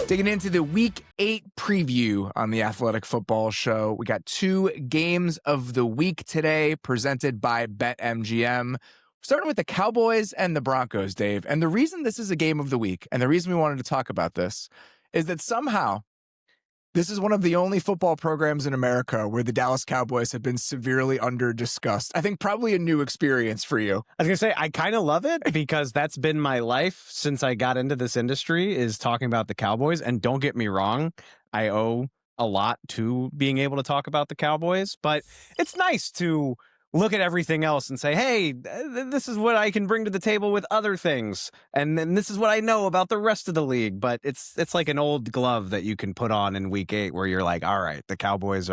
Digging into the Week 8 preview on the Athletic Football Show. We got 2 games of the week today presented by BetMGM. Starting with the Cowboys and the Broncos, Dave. And the reason this is a game of the week, and the reason we wanted to talk about this, is that somehow this is one of the only football programs in America where the Dallas Cowboys have been severely under-discussed. I think probably a new experience for you. I was going to say, I kind of love it because that's been my life since I got into this industry, is talking about the Cowboys. And don't get me wrong, I owe a lot to being able to talk about the Cowboys, but it's nice to look at everything else and say, hey, this is what I can bring to the table with other things. And then this is what I know about the rest of the league. But it's like an old glove that you can put on in Week 8 where you're like, all right, the Cowboys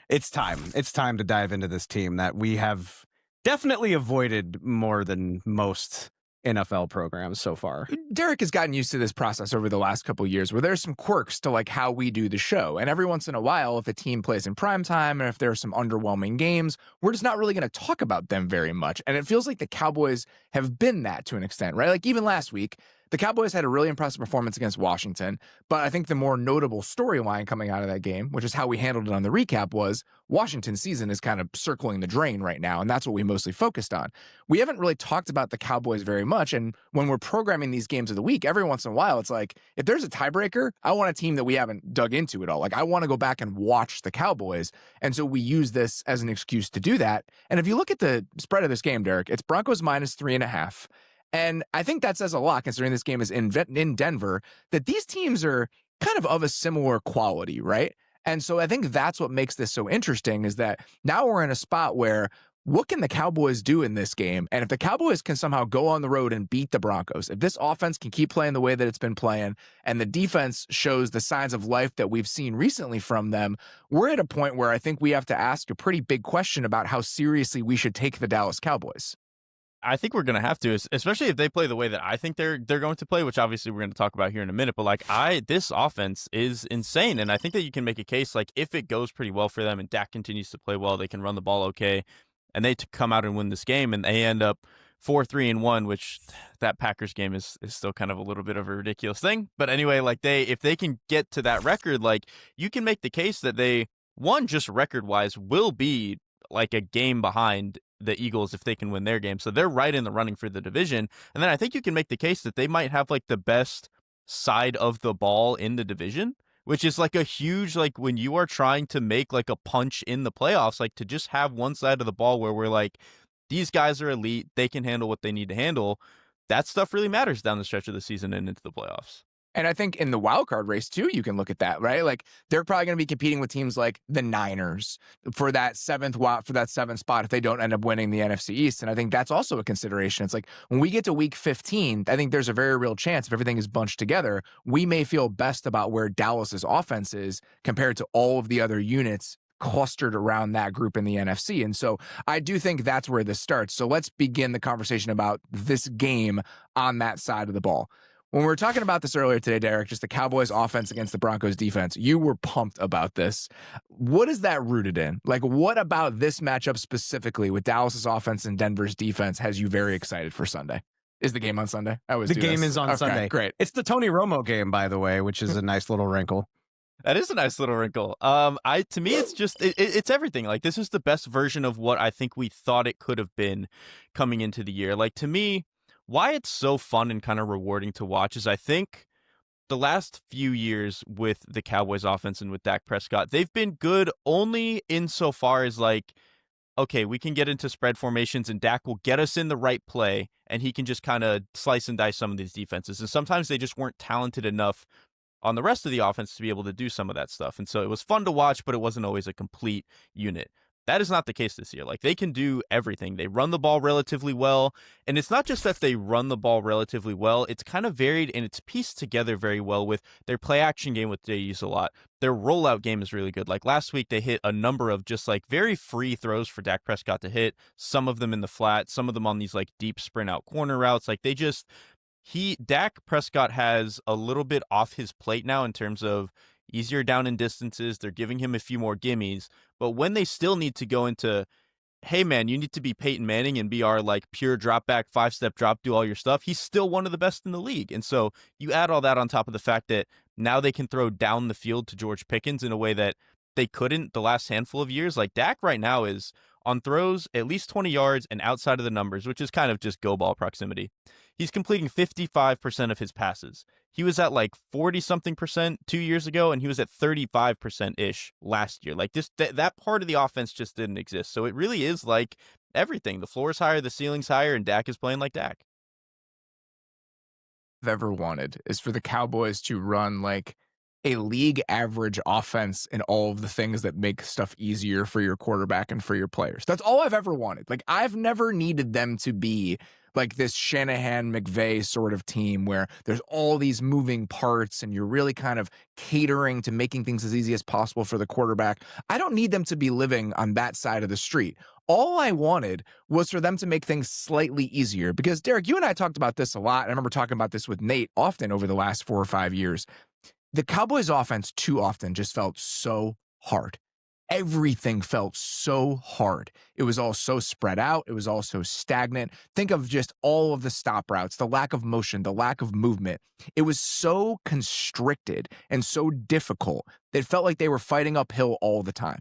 it's time. It's time to dive into this team that we have definitely avoided more than most NFL programs so far. Derrik has gotten used to this process over the last couple of years where there's some quirks to like how we do the show. And every once in a while, if a team plays in prime time and if there are some underwhelming games, we're just not really going to talk about them very much. And it feels like the Cowboys have been that to an extent, right? Like even last week, the Cowboys had a really impressive performance against Washington, but I think the more notable storyline coming out of that game, which is how we handled it on the recap, was Washington's season is kind of circling the drain right now, and that's what we mostly focused on. We haven't really talked about the Cowboys very much, and when we're programming these games of the week, every once in a while, it's like, if there's a tiebreaker, I want a team that we haven't dug into at all. Like, I want to go back and watch the Cowboys, and so we use this as an excuse to do that. And if you look at the spread of this game, Derrik, it's Broncos minus 3.5. And I think that says a lot, considering this game is in Denver, that these teams are kind of a similar quality, right? And so I think that's what makes this so interesting, is that now we're in a spot where what can the Cowboys do in this game? And if the Cowboys can somehow go on the road and beat the Broncos, if this offense can keep playing the way that it's been playing and the defense shows the signs of life that we've seen recently from them, we're at a point where I think we have to ask a pretty big question about how seriously we should take the Dallas Cowboys. I think we're going to have to, especially if they play the way that I think they're going to play, which obviously we're going to talk about here in a minute. But like this offense is insane. And I think that you can make a case, like if it goes pretty well for them and Dak continues to play well, they can run the ball okay, and they come out and win this game and they end up 4-3-1, which that Packers game is still kind of a little bit of a ridiculous thing. But anyway, like if they can get to that record, like you can make the case that they, one, just record wise, will be like a game behind the Eagles if they can win their game. So they're right in the running for the division. And then I think you can make the case that they might have like the best side of the ball in the division, which is like a huge, like when you are trying to make like a punch in the playoffs, like to just have one side of the ball where we're like, these guys are elite, they can handle what they need to handle. That stuff really matters down the stretch of the season and into the playoffs. And I think in the wild card race, too, you can look at that, right? Like, they're probably going to be competing with teams like the Niners for that seventh spot if they don't end up winning the NFC East. And I think that's also a consideration. It's like, when we get to week 15, I think there's a very real chance, if everything is bunched together, we may feel best about where Dallas's offense is compared to all of the other units clustered around that group in the NFC. And so I do think that's where this starts. So let's begin the conversation about this game on that side of the ball. When we were talking about this earlier today, Derrik, just the Cowboys offense against the Broncos defense, you were pumped about this. What is that rooted in? Like, what about this matchup specifically with Dallas's offense and Denver's defense has you very excited for Sunday? Is the game on Sunday? The game is on Sunday. Great. It's the Tony Romo game, by the way, which is a nice little wrinkle. That is a nice little wrinkle. To me, it's just it's everything. Like, this is the best version of what I think we thought it could have been coming into the year. Like, to me, why it's so fun and kind of rewarding to watch is I think the last few years with the Cowboys offense and with Dak Prescott, they've been good only insofar as like, okay, we can get into spread formations and Dak will get us in the right play and he can just kind of slice and dice some of these defenses. And sometimes they just weren't talented enough on the rest of the offense to be able to do some of that stuff. And so it was fun to watch, but it wasn't always a complete unit. That is not the case this year. Like, they can do everything. They run the ball relatively well. And it's not just that they run the ball relatively well. It's kind of varied and it's pieced together very well with their play action game, which they use a lot. Their rollout game is really good. Like last week, they hit a number of just like very free throws for Dak Prescott to hit. Some of them in the flat, some of them on these like deep sprint out corner routes. Like Dak Prescott has a little bit off his plate now in terms of easier down in distances. They're giving him a few more gimmies. But when they still need to go into, hey, man, you need to be Peyton Manning and be our like pure drop back, 5-step drop, do all your stuff, he's still one of the best in the league. And so you add all that on top of the fact that now they can throw down the field to George Pickens in a way that they couldn't the last handful of years. Like Dak right now is on throws at least 20 yards and outside of the numbers, which is kind of just go ball proximity. He's completing 55% of his passes. He was at like 40-something% 2 years ago, and he was at 35%-ish last year. Like that part of the offense just didn't exist. So it really is like everything. The floor is higher, the ceiling's higher, and Dak is playing like Dak. I've ever wanted is for the Cowboys to run like a league average offense in all of the things that make stuff easier for your quarterback and for your players. That's all I've ever wanted. Like I've never needed them to be like this Shanahan McVay sort of team where there's all these moving parts and you're really kind of catering to making things as easy as possible for the quarterback. I don't need them to be living on that side of the street. All I wanted was for them to make things slightly easier because Derrik, you and I talked about this a lot. I remember talking about this with Nate often over the last 4 or 5 years. The Cowboys offense too often just felt so hard. Everything felt so hard. It was all so spread out. It was all so stagnant. Think of just all of the stop routes, the lack of motion, the lack of movement. It was so constricted and so difficult. It felt like they were fighting uphill all the time.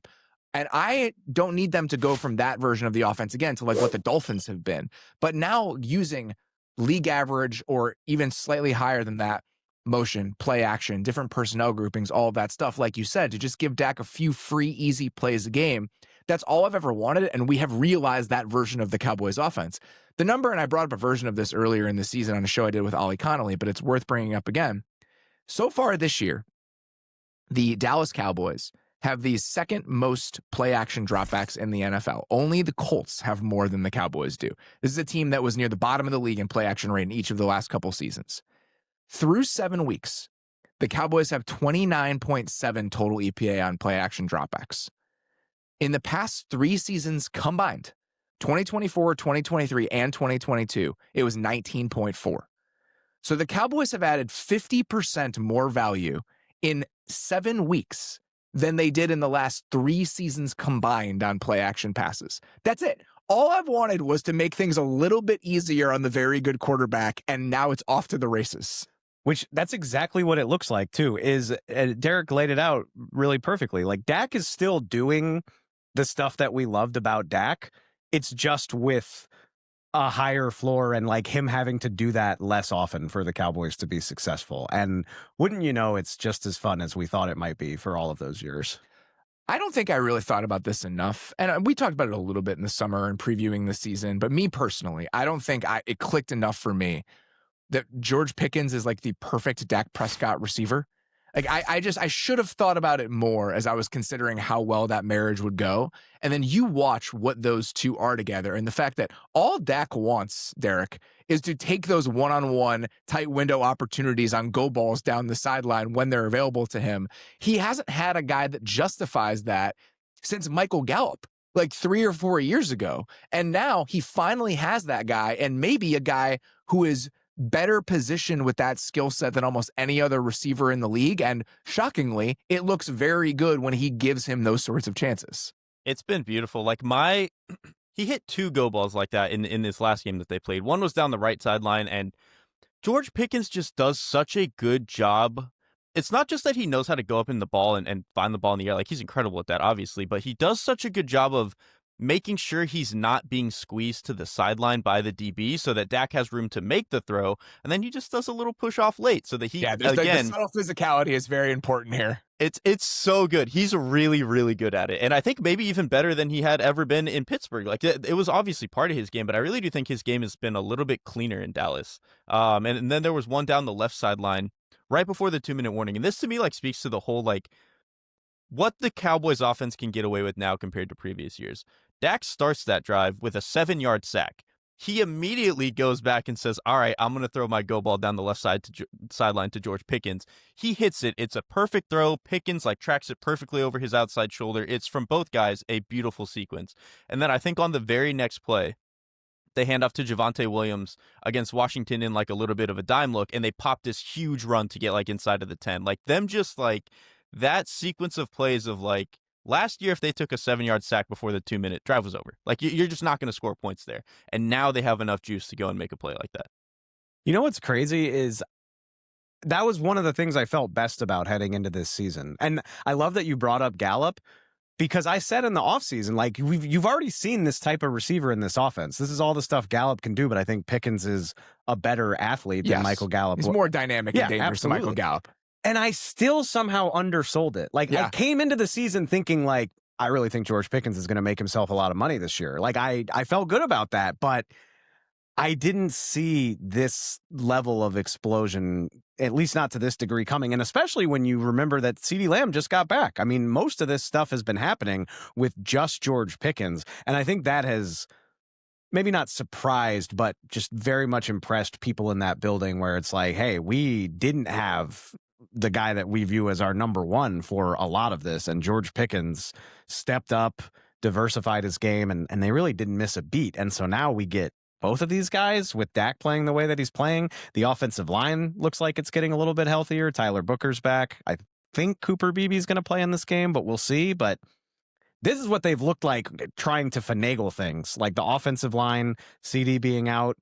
And I don't need them to go from that version of the offense again to like what the Dolphins have been. But now using league average or even slightly higher than that, motion, play action, different personnel groupings, all of that stuff, like you said, to just give Dak a few free, easy plays a game. That's all I've ever wanted, and we have realized that version of the Cowboys offense. The number, and I brought up a version of this earlier in the season on a show I did with Ollie Connolly, but it's worth bringing up again. So far this year, the Dallas Cowboys have the second most play action dropbacks in the NFL. Only the Colts have more than the Cowboys do. This is a team that was near the bottom of the league in play action rate in each of the last couple seasons. Through 7 weeks, the Cowboys have 29.7 total EPA on play action dropbacks. In the past 3 seasons combined, 2024, 2023, and 2022, it was 19.4. So the Cowboys have added 50% more value in 7 weeks than they did in the last 3 seasons combined on play action passes. That's it. All I've wanted was to make things a little bit easier on the very good quarterback, and now it's off to the races. Which that's exactly what it looks like, too, is Derrik laid it out really perfectly. Like, Dak is still doing the stuff that we loved about Dak. It's just with a higher floor and like him having to do that less often for the Cowboys to be successful. And wouldn't you know, it's just as fun as we thought it might be for all of those years. I don't think I really thought about this enough. And we talked about it a little bit in the summer and previewing the season. But me personally, I don't think it clicked enough for me that George Pickens is like the perfect Dak Prescott receiver. Like I should have thought about it more as I was considering how well that marriage would go. And then you watch what those two are together. And the fact that all Dak wants, Derrik, is to take those one-on-one tight window opportunities on go balls down the sideline when they're available to him. He hasn't had a guy that justifies that since Michael Gallup, like 3 or 4 years ago. And now he finally has that guy, and maybe a guy who is better positioned with that skill set than almost any other receiver in the league. And shockingly, it looks very good when he gives him those sorts of chances. It's been beautiful. Like he hit 2 go balls like that in this last game that they played. One was down the right sideline, and George Pickens just does such a good job. It's not just that he knows how to go up in the ball and find the ball in the air. Like, he's incredible at that, obviously, but he does such a good job of making sure he's not being squeezed to the sideline by the DB so that Dak has room to make the throw. And then he just does a little push off late so that he, the subtle physicality is very important here. It's so good. He's really, really good at it. And I think maybe even better than he had ever been in Pittsburgh. Like, it was obviously part of his game, but I really do think his game has been a little bit cleaner in Dallas. And then there was one down the left sideline right before the 2-minute warning. And this to me like speaks to the whole, like, what the Cowboys offense can get away with now compared to previous years. Dak starts that drive with a 7-yard sack. He immediately goes back and says, all right, I'm going to throw my go ball down the left sideline to George Pickens. He hits it. It's a perfect throw. Pickens tracks it perfectly over his outside shoulder. It's from both guys, a beautiful sequence. And then I think on the very next play, they hand off to Javonte Williams against Washington in like a little bit of a dime look, and they pop this huge run to get like inside of the 10. Like them just like that sequence of plays of like, last year, if they took a 7-yard sack before the 2-minute drive was over, like you're just not going to score points there. And now they have enough juice to go and make a play like that. You know what's crazy is that was one of the things I felt best about heading into this season. And I love that you brought up Gallup, because I said in the offseason, like, you've already seen this type of receiver in this offense. This is all the stuff Gallup can do, but I think Pickens is a better athlete than Michael Gallup. He's more dynamic and dangerous than Michael Gallup. And I still somehow undersold it. Like, I came into the season thinking, like, I really think George Pickens is going to make himself a lot of money this year. Like, I felt good about that, but I didn't see this level of explosion, at least not to this degree, coming. And especially when you remember that CeeDee Lamb just got back. I mean, most of this stuff has been happening with just George Pickens. And I think that has maybe not surprised, but just very much impressed people in that building, where it's like, hey, we didn't have the guy that we view as our number one for a lot of this. And George Pickens stepped up, diversified his game, and they really didn't miss a beat. And so now we get both of these guys with Dak playing the way that he's playing. The offensive line looks like it's getting a little bit healthier. Tyler Booker's back. I think Cooper Beebe's going to play in this game, but we'll see. But this is what they've looked like trying to finagle things, like the offensive line, CD being out.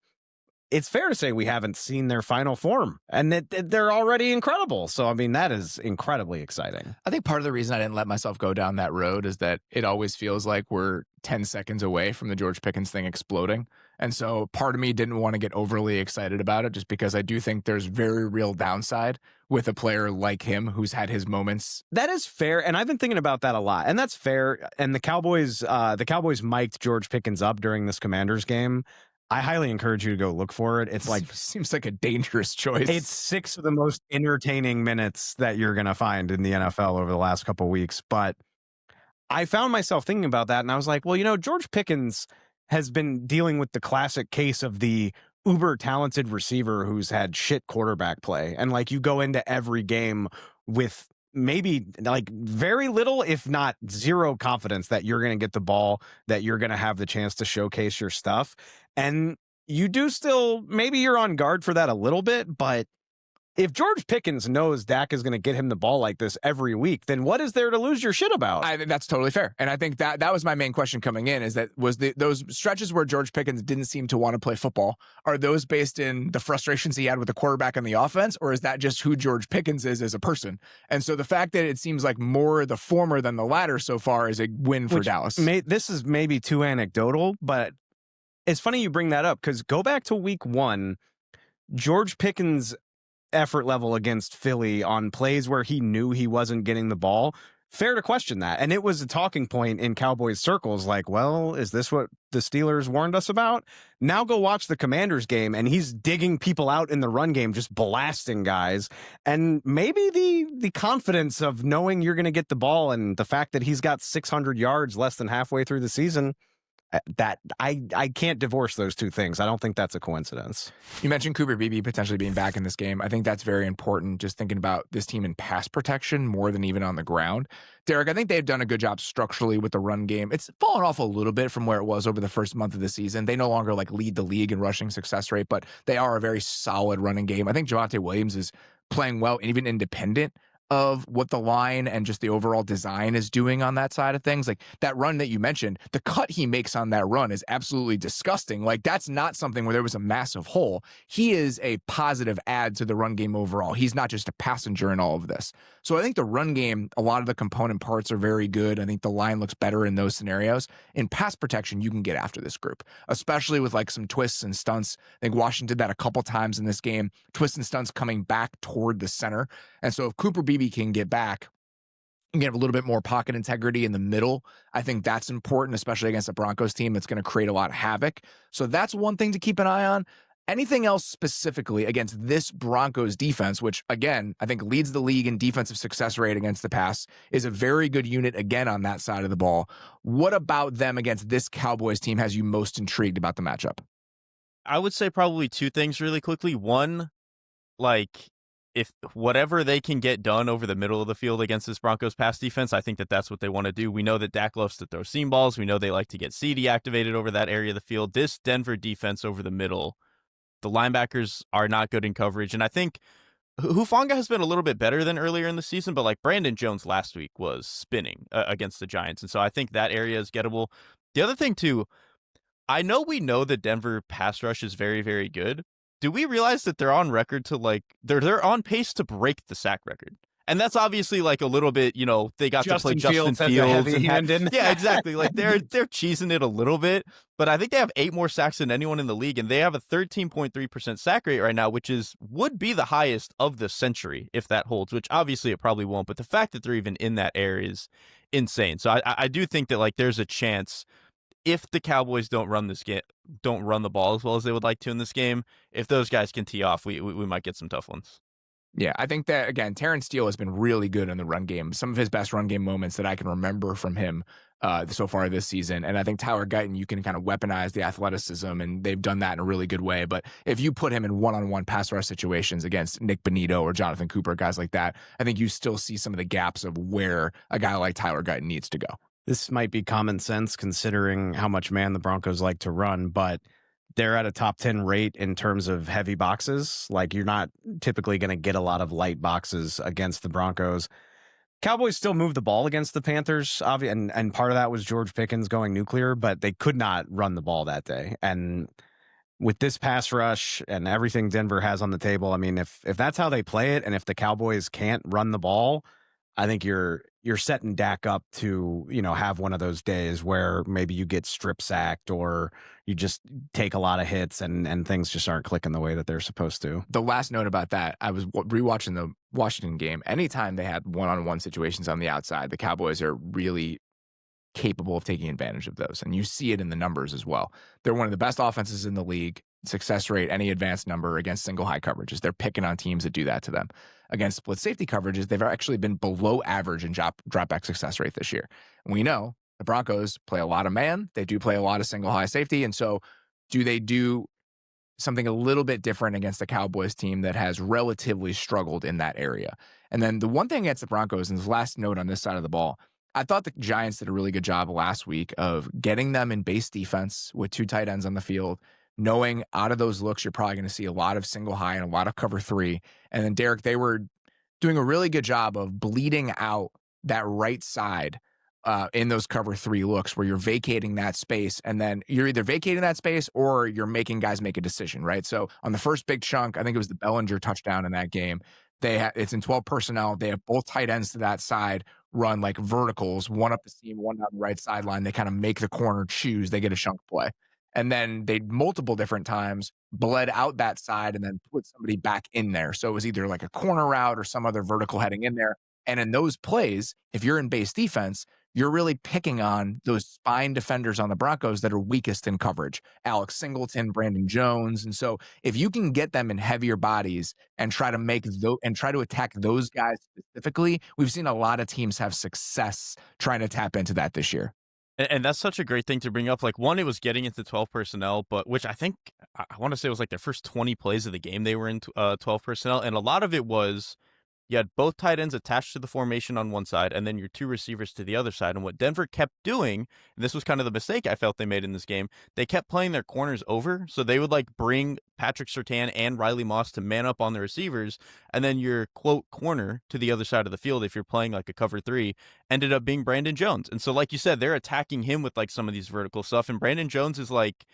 It's fair to say we haven't seen their final form, and that they're already incredible. So, I mean, that is incredibly exciting. I think part of the reason I didn't let myself go down that road is that it always feels like we're 10 seconds away from the George Pickens thing exploding. And so part of me didn't want to get overly excited about it, just because I do think there's very real downside with a player like him who's had his moments. That is fair. And I've been thinking about that a lot, and that's fair. And the Cowboys mic'd George Pickens up during this Commanders game. I highly encourage you to go look for it. It's like, seems like a dangerous choice. It's 6 of the most entertaining minutes that you're going to find in the NFL over the last couple of weeks. But I found myself thinking about that, and I was like, well, George Pickens has been dealing with the classic case of the uber talented receiver who's had shit quarterback play. And like, you go into every game with maybe like very little, if not zero, confidence that you're going to get the ball, that you're going to have the chance to showcase your stuff. And you do still, maybe you're on guard for that a little bit, but if George Pickens knows Dak is going to get him the ball like this every week, then what is there to lose your shit about? I think that's totally fair. And I think that was my main question coming in, is that those stretches where George Pickens didn't seem to want to play football, are those based in the frustrations he had with the quarterback and the offense, or is that just who George Pickens is as a person? And so the fact that it seems like more the former than the latter so far is a win for Dallas. This is maybe too anecdotal, but it's funny you bring that up, because go back to week 1, George Pickens' effort level against Philly on plays where he knew he wasn't getting the ball, fair to question that. And it was a talking point in Cowboys circles, like, well, is this what the Steelers warned us about? Now go watch the Commanders game, and he's digging people out in the run game, just blasting guys. And maybe the confidence of knowing you're going to get the ball, and the fact that he's got 600 yards less than halfway through the season, that I can't divorce those two things. I don't think that's a coincidence. You mentioned Cooper Beebe potentially being back in this game. I think that's very important, just thinking about this team in pass protection more than even on the ground. Derrik, I think they've done a good job structurally with the run game. It's fallen off a little bit from where it was over the first month of the season. They no longer lead the league in rushing success rate, but they are a very solid running game. I think Javonte Williams is playing well, even independent of what the line and just the overall design is doing on that side of things. Like that run that you mentioned, the cut he makes on that run is absolutely disgusting. Like that's not something where there was a massive hole. He is a positive add to the run game overall. He's not just a passenger in all of this. So I think the run game, a lot of the component parts are very good. I think the line looks better in those scenarios. In pass protection, you can get after this group, especially with some twists and stunts. I think Washington did that a couple times in this game, twists and stunts coming back toward the center. And so if Cooper Beebe can get back and get a little bit more pocket integrity in the middle, I think that's important, especially against a Broncos team that's going to create a lot of havoc. So that's one thing to keep an eye on. Anything else specifically against this Broncos defense, which again, I think leads the league in defensive success rate against the pass, is a very good unit again on that side of the ball. What about them against this Cowboys team has you most intrigued about the matchup? I would say probably two things really quickly. One, if whatever they can get done over the middle of the field against this Broncos pass defense, I think that's what they want to do. We know that Dak loves to throw seam balls. We know they like to get CD activated over that area of the field. This Denver defense over the middle, the linebackers are not good in coverage. And I think Hufanga has been a little bit better than earlier in the season, but Brandon Jones last week was spinning against the Giants. And so I think that area is gettable. The other thing too, we know the Denver pass rush is very, very good. do we realize that they're on record to like they're on pace to break the sack record? And that's obviously like a little bit, they got to play Justin Fields and yeah, exactly. Like they're cheesing it a little bit, but I think they have 8 more sacks than anyone in the league, and they have a 13.3% sack rate right now, which would be the highest of the century if that holds. Which obviously it probably won't, but the fact that they're even in that air is insane. So I do think that like there's a chance if the Cowboys don't run the ball as well as they would like to in this game, if those guys can tee off, we might get some tough ones. Yeah, I think that, again, Terrence Steele has been really good in the run game. Some of his best run game moments that I can remember from him so far this season. And I think Tyler Guyton, you can kind of weaponize the athleticism, and they've done that in a really good way. But if you put him in one-on-one pass rush situations against Nick Bonito or Jonathan Cooper, guys like that, I think you still see some of the gaps of where a guy like Tyler Guyton needs to go. This might be common sense considering how much man the Broncos like to run, but they're at a top 10 rate in terms of heavy boxes. Like, you're not typically going to get a lot of light boxes against the Broncos. Cowboys still move the ball against the Panthers, and part of that was George Pickens going nuclear, but they could not run the ball that day. And with this pass rush and everything Denver has on the table, I mean, if that's how they play it, and if the Cowboys can't run the ball, I think you're setting Dak up to, have one of those days where maybe you get strip sacked or you just take a lot of hits and things just aren't clicking the way that they're supposed to. The last note about that, I was rewatching the Washington game. Anytime they had one-on-one situations on the outside, the Cowboys are really capable of taking advantage of those. And you see it in the numbers as well. They're one of the best offenses in the league. Success rate, any advanced number against single high coverages. They're picking on teams that do that to them. Against split safety coverages, they've actually been below average in drop back success rate this year. And we know the Broncos play a lot of man. They do play a lot of single high safety. And so do they do something a little bit different against the Cowboys team that has relatively struggled in that area? And then the one thing against the Broncos, and this last note on this side of the ball, I thought the Giants did a really good job last week of getting them in base defense with 2 tight ends on the field, knowing out of those looks, you're probably going to see a lot of single high and a lot of cover 3. And then Derek, they were doing a really good job of bleeding out that right side in those cover 3 looks where you're vacating that space. And then you're either vacating that space or you're making guys make a decision, right? So on the first big chunk, I think it was the Bellinger touchdown in that game. It's in 12 personnel. They have both tight ends to that side run like verticals, one up the seam, one down the right sideline. They kind of make the corner choose. They get a chunk play. And then they multiple different times bled out that side and then put somebody back in there. So it was either like a corner route or some other vertical heading in there. And in those plays, if you're in base defense, you're really picking on those spine defenders on the Broncos that are weakest in coverage. Alex Singleton, Brandon Jones. And so if you can get them in heavier bodies and try to attack those guys specifically, we've seen a lot of teams have success trying to tap into that this year. And that's such a great thing to bring up. Like, one, it was getting into 12 personnel, but which I think, I want to say it was like their first 20 plays of the game, they were in 12 personnel. And a lot of it was, you had both tight ends attached to the formation on one side and then your 2 receivers to the other side. And what Denver kept doing, and this was kind of the mistake I felt they made in this game, they kept playing their corners over. So they would like bring Patrick Surtain and Riley Moss to man up on the receivers. And then your quote corner to the other side of the field, if you're playing like a cover 3, ended up being Brandon Jones. And so like you said, they're attacking him with like some of these vertical stuff. And Brandon Jones is like,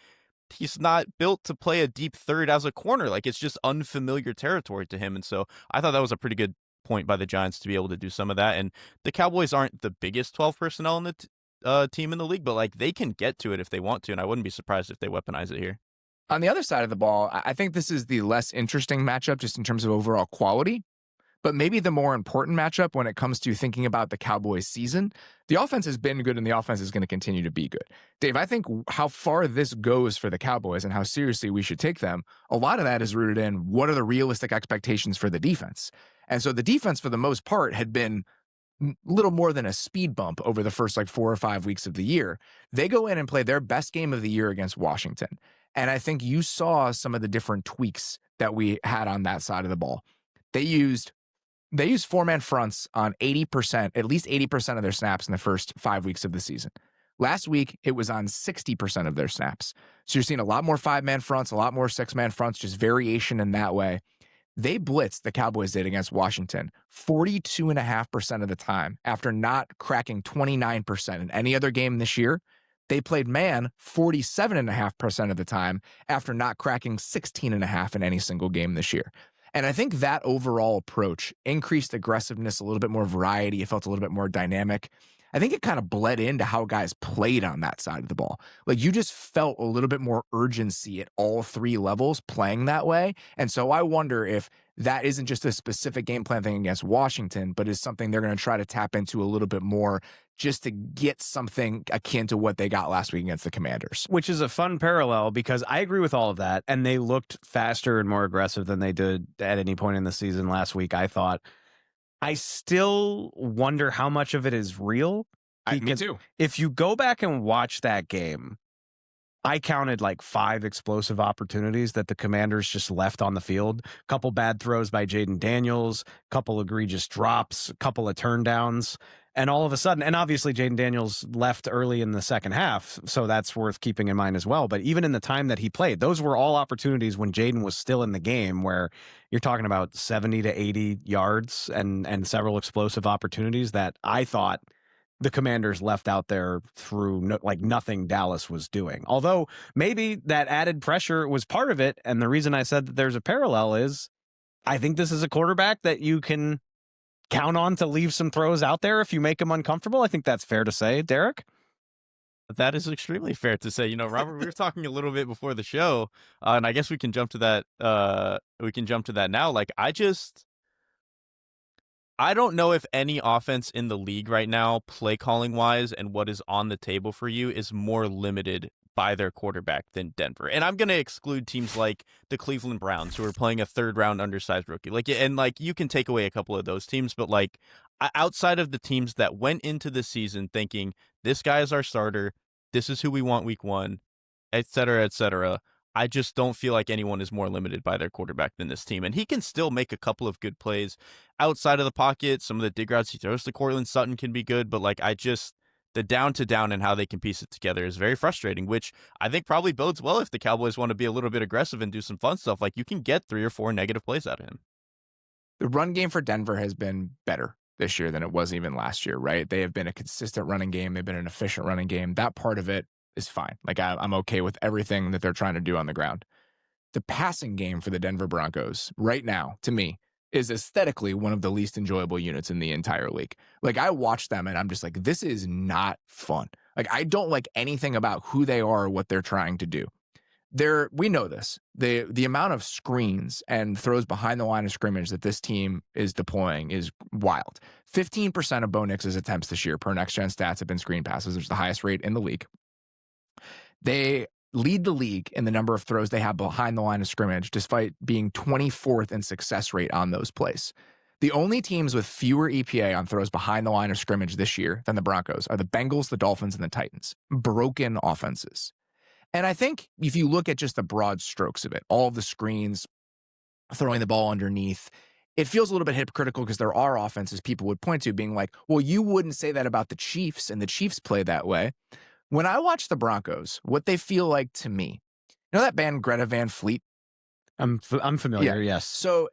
he's not built to play a deep third as a corner. Like, it's just unfamiliar territory to him. And so I thought that was a pretty good point by the Giants to be able to do some of that. And the Cowboys aren't the biggest 12 personnel in the team in the league, but like they can get to it if they want to. And I wouldn't be surprised if they weaponize it here. On the other side of the ball, I think this is the less interesting matchup just in terms of overall quality, but maybe the more important matchup when it comes to thinking about the Cowboys season. The offense has been good and the offense is going to continue to be good. Dave, I think how far this goes for the Cowboys and how seriously we should take them, a lot of that is rooted in what are the realistic expectations for the defense. And so the defense, for the most part, had been little more than a speed bump over the first 4 or 5 weeks of the year. They go in and play their best game of the year against Washington. And I think you saw some of the different tweaks that we had on that side of the ball. They used 4-man fronts on 80%, at least 80% of their snaps in the first 5 weeks of the season. Last week, it was on 60% of their snaps. So you're seeing a lot more 5-man fronts, a lot more 6-man fronts, just variation in that way. They blitzed, the Cowboys did against Washington, 42.5% of the time after not cracking 29% in any other game this year. They played man 47.5% of the time after not cracking 16.5 in any single game this year. And I think that overall approach, increased aggressiveness, a little bit more variety, it felt a little bit more dynamic. I think it kind of bled into how guys played on that side of the ball. Like, you just felt a little bit more urgency at all three levels playing that way. And so I wonder if that isn't just a specific game plan thing against Washington, but is something they're going to try to tap into a little bit more just to get something akin to what they got last week against the Commanders. Which is a fun parallel because I agree with all of that. And they looked faster and more aggressive than they did at any point in the season last week, I thought. I still wonder how much of it is real. Me too. If you go back and watch that game, I counted like 5 explosive opportunities that the Commanders just left on the field. A couple bad throws by Jaden Daniels, a couple egregious drops, a couple of turndowns. And all of a sudden, and obviously Jaden Daniels left early in the second half, so that's worth keeping in mind as well. But even in the time that he played, those were all opportunities when Jaden was still in the game, where you're talking about 70 to 80 yards and several explosive opportunities that I thought the Commanders left out there through like nothing Dallas was doing. Although maybe that added pressure was part of it. And the reason I said that there's a parallel is I think this is a quarterback that you can count on to leave some throws out there if you make him uncomfortable. I think that's fair to say, Derrik. That is extremely fair to say. You know, Robert, we were talking a little bit before the show, and I guess we can jump to that. We can jump to that now. Like, I don't know if any offense in the league right now, play calling wise, and what is on the table for you is more limited by their quarterback than Denver. And I'm going to exclude teams like the Cleveland Browns, who are playing a third round undersized rookie. Like you can take away a couple of those teams, but like outside of the teams that went into the season thinking this guy is our starter, this is who we want week 1, et cetera, I just don't feel like anyone is more limited by their quarterback than this team. And he can still make a couple of good plays outside of the pocket. Some of the dig routes he throws to Courtland Sutton can be good, but like the down to down and how they can piece it together is very frustrating, which I think probably bodes well if the Cowboys want to be a little bit aggressive and do some fun stuff. Like, you can get 3 or 4 negative plays out of him. The run game for Denver has been better this year than it was even last year, right? They have been a consistent running game. They've been an efficient running game. That part of it is fine. Like, I'm okay with everything that they're trying to do on the ground. The passing game for the Denver Broncos right now, to me, is aesthetically one of the least enjoyable units in the entire league. Like, I watch them and I'm just like, this is not fun. Like, I don't like anything about who they are or what they're trying to do. We know this. The amount of screens and throws behind the line of scrimmage that this team is deploying is wild. 15% of Bo Nix's attempts this year per Next Gen Stats have been screen passes, which is the highest rate in the league. They lead the league in the number of throws they have behind the line of scrimmage, despite being 24th in success rate on those plays. The only teams with fewer EPA on throws behind the line of scrimmage this year than the Broncos are the Bengals, the Dolphins, and the Titans. Broken offenses. And I think if you look at just the broad strokes of it, all of the screens, throwing the ball underneath, it feels a little bit hypocritical because there are offenses people would point to being like, well, you wouldn't say that about the Chiefs, and the Chiefs play that way. When I watch the Broncos, what they feel like to me, you know that band Greta Van Fleet? I'm familiar, yes. So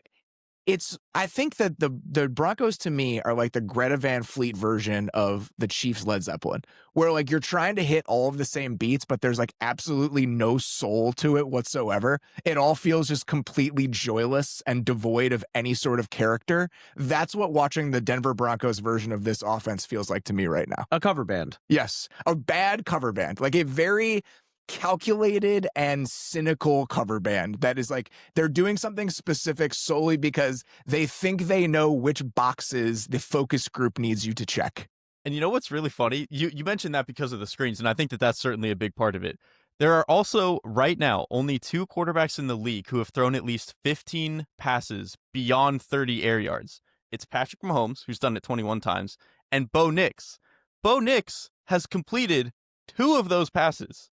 I think that the Broncos to me are like the Greta Van Fleet version of the Chiefs Led Zeppelin, where like you're trying to hit all of the same beats, but there's like absolutely no soul to it whatsoever. It all feels just completely joyless and devoid of any sort of character. That's what watching the Denver Broncos version of this offense feels like to me right now. A cover band. Yes, a bad cover band, like a very calculated and cynical cover band that is like they're doing something specific solely because they think they know which boxes the focus group needs you to check. And you know what's really funny? You mentioned that because of the screens, and I think that that's certainly a big part of it. There are also, right now, only 2 quarterbacks in the league who have thrown at least 15 passes beyond 30 air yards. It's Patrick Mahomes, who's done it 21 times, and Bo Nix. Bo Nix has completed 2 of those passes.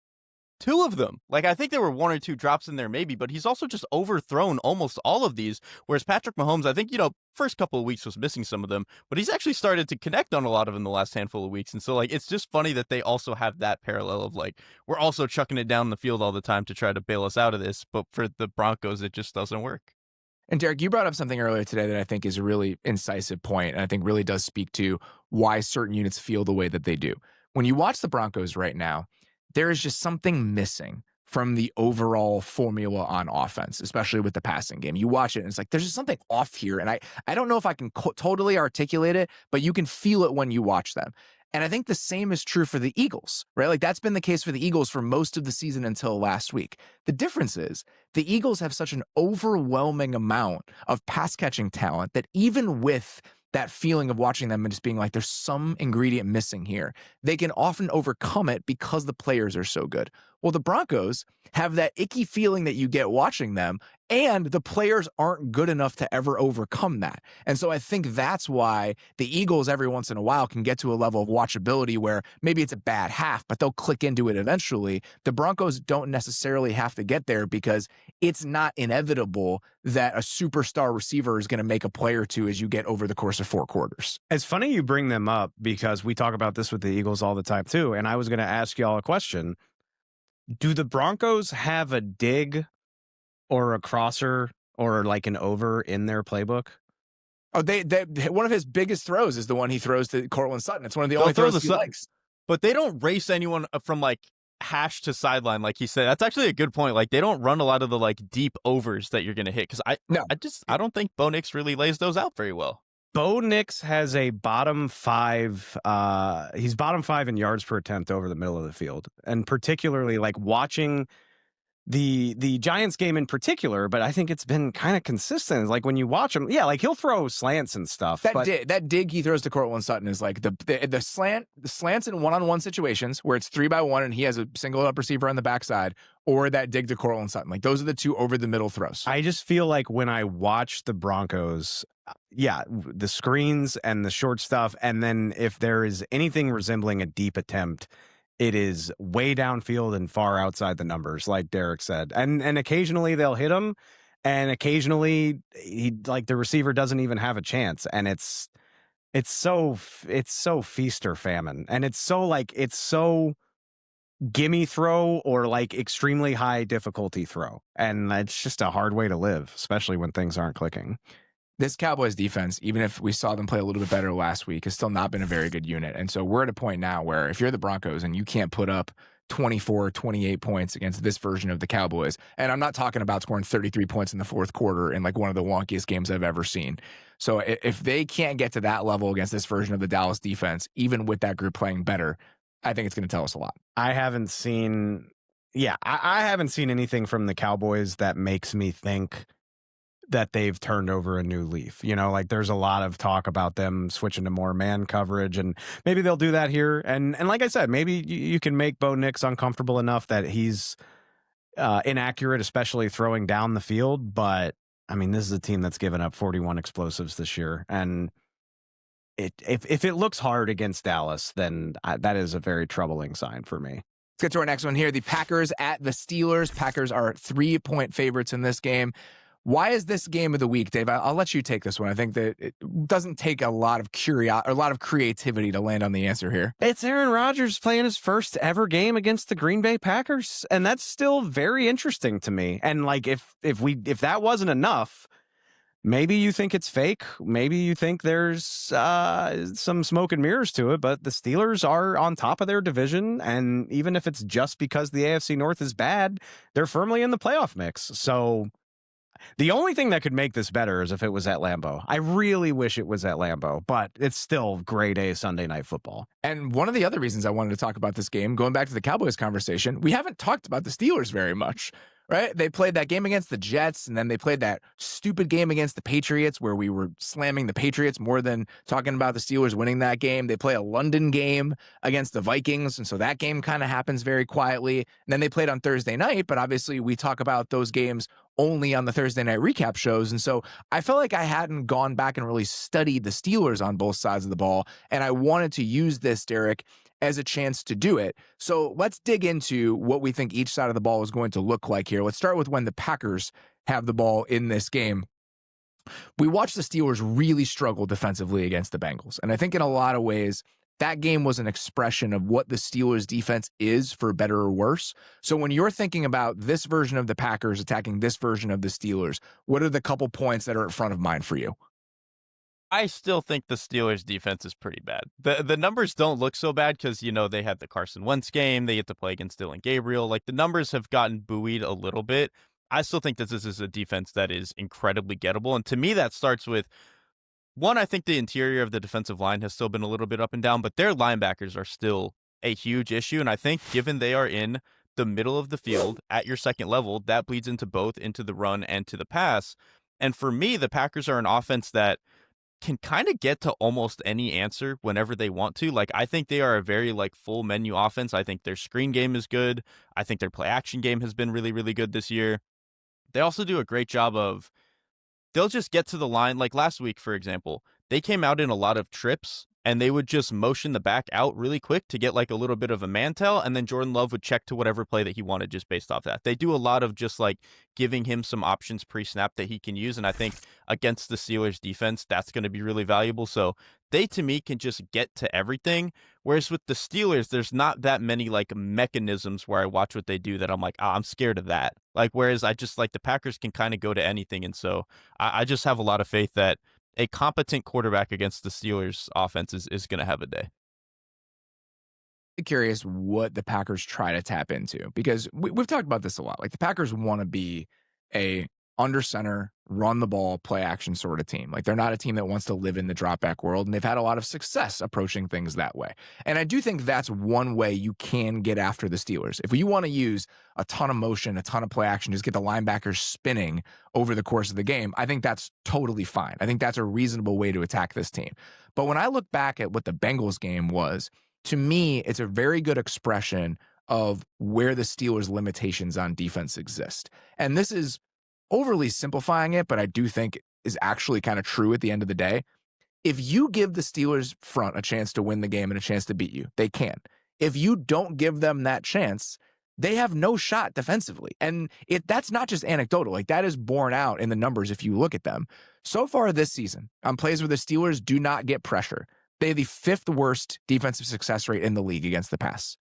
2 of them. Like, I think there were 1 or 2 drops in there maybe, but he's also just overthrown almost all of these, whereas Patrick Mahomes, I think, first couple of weeks was missing some of them, but he's actually started to connect on a lot of them the last handful of weeks. And so, like, it's just funny that they also have that parallel of, like, we're also chucking it down the field all the time to try to bail us out of this, but for the Broncos, it just doesn't work. And Derrik, you brought up something earlier today that I think is a really incisive point, and I think really does speak to why certain units feel the way that they do. When you watch the Broncos right now, there is just something missing from the overall formula on offense, especially with the passing game. You watch it and it's like, there's just something off here. And I don't know if I can totally articulate it, but you can feel it when you watch them. And I think the same is true for the Eagles, right? Like that's been the case for the Eagles for most of the season until last week. The difference is the Eagles have such an overwhelming amount of pass catching talent that even with that feeling of watching them and just being like, there's some ingredient missing here, they can often overcome it because the players are so good. Well, the Broncos have that icky feeling that you get watching them, and the players aren't good enough to ever overcome that. And so I think that's why the Eagles every once in a while can get to a level of watchability where maybe it's a bad half, but they'll click into it eventually. The Broncos don't necessarily have to get there because it's not inevitable that a superstar receiver is going to make a play or two as you get over the course of 4 quarters. It's funny you bring them up because we talk about this with the Eagles all the time too. And I was going to ask y'all a question. Do the Broncos have a dig or a crosser or like an over in their playbook? Oh, they one of his biggest throws is the one he throws to Cortland Sutton. It's one of the only throws he likes. But they don't race anyone from like hash to sideline, like he said. That's actually a good point. Like they don't run a lot of the like deep overs that you're going to hit because I don't think Bo Nix really lays those out very well. Bo Nix has a bottom 5. He's bottom 5 in yards per attempt over the middle of the field, and particularly like watching the Giants game in particular. But I think it's been kind of consistent. Like when you watch him, yeah, like he'll throw slants and stuff. That dig he throws to Cortland Sutton is like the slants in one-on-one situations where it's 3-by-1 and he has a single up receiver on the backside, or that dig to Cortland Sutton. Like those are the two over the middle throws. I just feel like when I watch the Broncos, yeah, the screens and the short stuff, and then if there is anything resembling a deep attempt, it is way downfield and far outside the numbers, like Derrik said. And occasionally they'll hit him, and occasionally the receiver doesn't even have a chance. And it's so feast or famine, and it's so gimme throw or like extremely high difficulty throw, and it's just a hard way to live, especially when things aren't clicking. This Cowboys defense, even if we saw them play a little bit better last week, has still not been a very good unit. And so we're at a point now where if you're the Broncos and you can't put up 24, 28 points against this version of the Cowboys, and I'm not talking about scoring 33 points in the fourth quarter in like one of the wonkiest games I've ever seen. So if they can't get to that level against this version of the Dallas defense, even with that group playing better, I think it's going to tell us a lot. I haven't seen anything from the Cowboys that makes me think that they've turned over a new leaf. You know, like there's a lot of talk about them switching to more man coverage, and maybe they'll do that here. And like I said, maybe you can make Bo Nix uncomfortable enough that he's inaccurate, especially throwing down the field. But I mean, this is a team that's given up 41 explosives this year. And if it looks hard against Dallas, then that is a very troubling sign for me. Let's get to our next one here. The Packers at the Steelers. Packers are 3-point favorites in this game. Why is this game of the week, Dave? I'll let you take this one. I think that it doesn't take a lot of creativity to land on the answer here. It's Aaron Rodgers playing his first ever game against the Green Bay Packers, and that's still very interesting to me. And like, if that wasn't enough, maybe you think it's fake. Maybe you think there's some smoke and mirrors to it. But the Steelers are on top of their division, and even if it's just because the AFC North is bad, they're firmly in the playoff mix. So the only thing that could make this better is if it was at Lambeau. I really wish it was at Lambeau, but it's still grade A Sunday Night Football. And one of the other reasons I wanted to talk about this game, going back to the Cowboys conversation, we haven't talked about the Steelers very much, right? They played that game against the Jets, and then they played that stupid game against the Patriots where we were slamming the Patriots more than talking about the Steelers winning that game. They play a London game against the Vikings, and so that game kind of happens very quietly. And then they played on Thursday night, but obviously we talk about those games only on the Thursday night recap shows. And so I felt like I hadn't gone back and really studied the Steelers on both sides of the ball. And I wanted to use this, Derrik, as a chance to do it. So let's dig into what we think each side of the ball is going to look like here. Let's start with when the Packers have the ball in this game. We watched the Steelers really struggle defensively against the Bengals. And I think in a lot of ways, that game was an expression of what the Steelers defense is, for better or worse. So when you're thinking about this version of the Packers attacking this version of the Steelers, what are the couple points that are at front of mind for you? I still think the Steelers defense is pretty bad. The numbers don't look so bad because, they had the Carson Wentz game. They get to play against Dylan Gabriel. Like, the numbers have gotten buoyed a little bit. I still think that this is a defense that is incredibly gettable. And to me, that starts with, one, I think the interior of the defensive line has still been a little bit up and down, but their linebackers are still a huge issue. And I think given they are in the middle of the field at your second level, that bleeds into both into the run and to the pass. And for me, the Packers are an offense that can kind of get to almost any answer whenever they want to. Like, I think they are a very full menu offense. I think their screen game is good. I think their play action game has been really, really good this year. They also do a great job of, they'll just get to the line. Like last week, for example, they came out in a lot of trips and they would just motion the back out really quick to get a little bit of a man tell, and then Jordan Love would check to whatever play that he wanted just based off that. They do a lot of just giving him some options pre-snap that he can use, and I think against the Steelers defense, that's going to be really valuable. So they, to me, can just get to everything, whereas with the Steelers, there's not that many mechanisms where I watch what they do that I'm I'm scared of that. Whereas I just the Packers can kind of go to anything, and so I just have a lot of faith that a competent quarterback against the Steelers offense is going to have a day. Curious what the Packers try to tap into, because we've talked about this a lot. The Packers want to be a under center, run the ball, play action sort of team. They're not a team that wants to live in the drop back world, and they've had a lot of success approaching things that way. And I do think that's one way you can get after the Steelers. If you want to use a ton of motion, a ton of play action, just get the linebackers spinning over the course of the game, I think that's totally fine. I think that's a reasonable way to attack this team. But when I look back at what the Bengals game was, to me, it's a very good expression of where the Steelers' limitations on defense exist. And this is overly simplifying it, but I do think is actually kind of true at the end of the day. If you give the Steelers front a chance to win the game and a chance to beat you, they can. If you don't give them that chance, they have no shot defensively. And that's not just anecdotal. That is borne out in the numbers if you look at them. So far this season, on plays where the Steelers do not get pressure, they have the 5th worst defensive success rate in the league against the pass.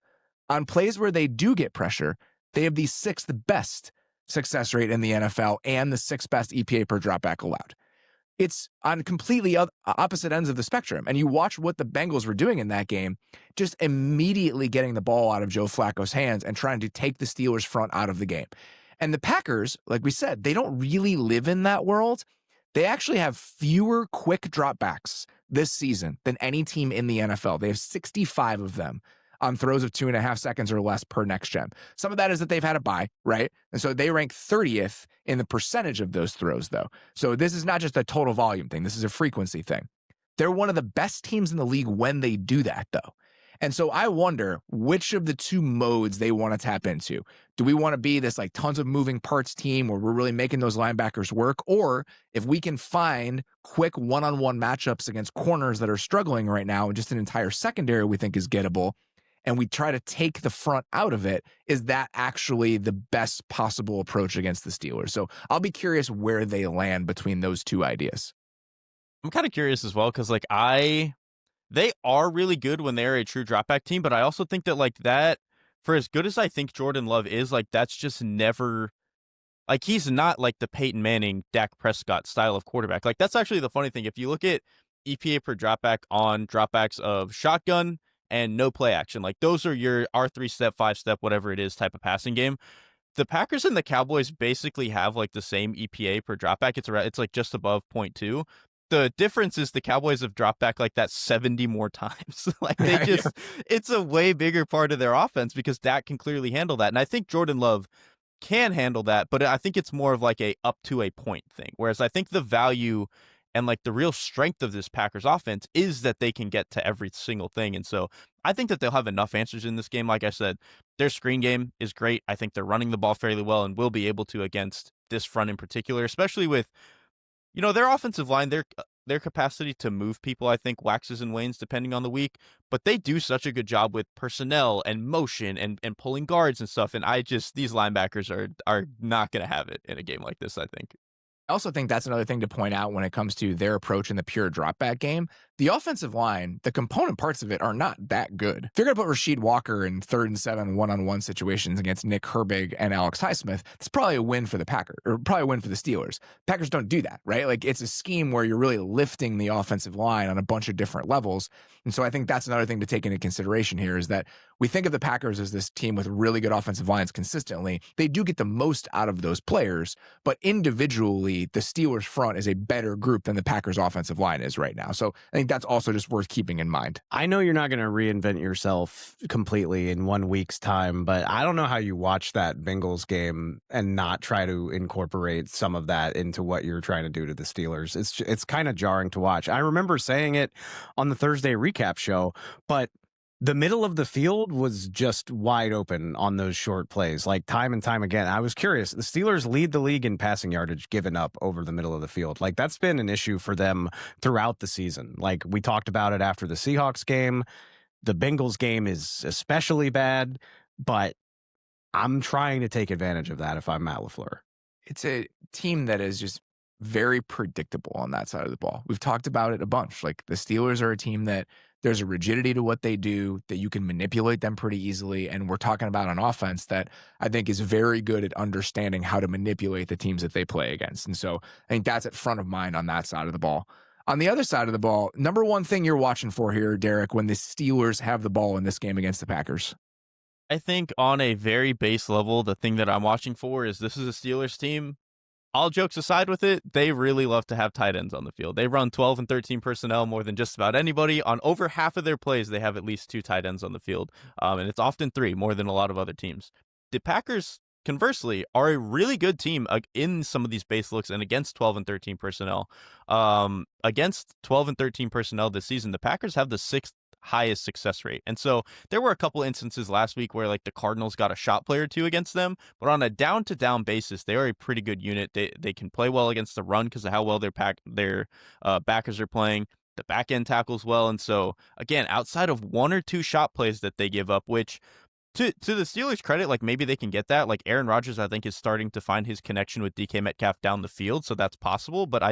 On plays where they do get pressure, they have the 6th best success rate in the NFL and the 6th best EPA per dropback allowed. It's on completely opposite ends of the spectrum. And you watch what the Bengals were doing in that game, just immediately getting the ball out of Joe Flacco's hands and trying to take the Steelers front out of the game. And the Packers, like we said, they don't really live in that world. They actually have fewer quick dropbacks this season than any team in the NFL. They have 65 of them on throws of 2.5 seconds or less per next gen. Some of that is that they've had a bye, right? And so they rank 30th in the percentage of those throws, though. So this is not just a total volume thing. This is a frequency thing. They're one of the best teams in the league when they do that, though. And so I wonder which of the two modes they want to tap into. Do we want to be this tons of moving parts team where we're really making those linebackers work? Or if we can find quick one-on-one matchups against corners that are struggling right now and just an entire secondary we think is gettable, and we try to take the front out of it, is that actually the best possible approach against the Steelers? So I'll be curious where they land between those two ideas. I'm kind of curious as well because they are really good when they're a true dropback team, but I also think that that, for as good as I think Jordan Love is, that's just never, he's not the Peyton Manning, Dak Prescott style of quarterback. That's actually the funny thing. If you look at EPA per dropback on dropbacks of shotgun and no play action, those are your R3 step, 5 step, whatever it is type of passing game. The Packers and the Cowboys basically have the same EPA per dropback. It's just above 0.2. The difference is the Cowboys have dropped back that 70 more times. It's a way bigger part of their offense because Dak can clearly handle that. And I think Jordan Love can handle that, but I think it's more of a up to a point thing. Whereas I think the value and the real strength of this Packers offense is that they can get to every single thing. And so I think that they'll have enough answers in this game. Like I said, their screen game is great. I think they're running the ball fairly well and will be able to against this front in particular, especially with their offensive line, their capacity to move people, I think, waxes and wanes depending on the week. But they do such a good job with personnel and motion and pulling guards and stuff. And these linebackers are not going to have it in a game like this, I think. I also think that's another thing to point out when it comes to their approach in the pure dropback game. the offensive line, the component parts of it are not that good. If you're going to put Rasheed Walker in 3rd and 7 one-on-one situations against Nick Herbig and Alex Highsmith, it's probably a win for the Packers, or probably a win for the Steelers. Packers don't do that, right? Like, it's a scheme where you're really lifting the offensive line on a bunch of different levels. And so I think that's another thing to take into consideration here, is that we think of the Packers as this team with really good offensive lines consistently. They do get the most out of those players, but individually, the Steelers front is a better group than the Packers offensive line is right now. So I think that's also just worth keeping in mind. I know you're not going to reinvent yourself completely in 1 week's time, but I don't know how you watch that Bengals game and not try to incorporate some of that into what you're trying to do to the Steelers. It's kind of jarring to watch. I remember saying it on the Thursday recap show, but the middle of the field was just wide open on those short plays, like time and time again. I was curious. The Steelers lead the league in passing yardage given up over the middle of the field. Like, that's been an issue for them throughout the season. Like, we talked about it after the Seahawks game. The Bengals game is especially bad, but I'm trying to take advantage of that if I'm Matt LaFleur. It's a team that is just very predictable on that side of the ball. We've talked about it a bunch. Like, the Steelers are a team that there's a rigidity to what they do, that you can manipulate them pretty easily. And we're talking about an offense that I think is very good at understanding how to manipulate the teams that they play against. And so I think that's at front of mind on that side of the ball. On the other side of the ball, number one thing you're watching for here, Derek, when the Steelers have the ball in this game against the Packers? I think on a very base level, the thing that I'm watching for is this is a Steelers team. All jokes aside with it, they really love to have tight ends on the field. They run 12 and 13 personnel more than just about anybody. On over half of their plays, they have at least 2 tight ends on the field. And it's often 3, more than a lot of other teams. The Packers, conversely, are a really good team in some of these base looks and against 12 and 13 personnel. Against 12 and 13 personnel this season, the Packers have the 6th highest success rate. And so there were a couple instances last week where, like, the Cardinals got a shot play or 2 against them, but on a down-to-down basis, they are a pretty good unit. They can play well against the run because of how well their backers are playing. The back end tackles well. And so, again, outside of 1 or 2 shot plays that they give up, which to the Steelers' credit, like, maybe they can get that. Like, Aaron Rodgers, I think, is starting to find his connection with DK Metcalf down the field, so that's possible. But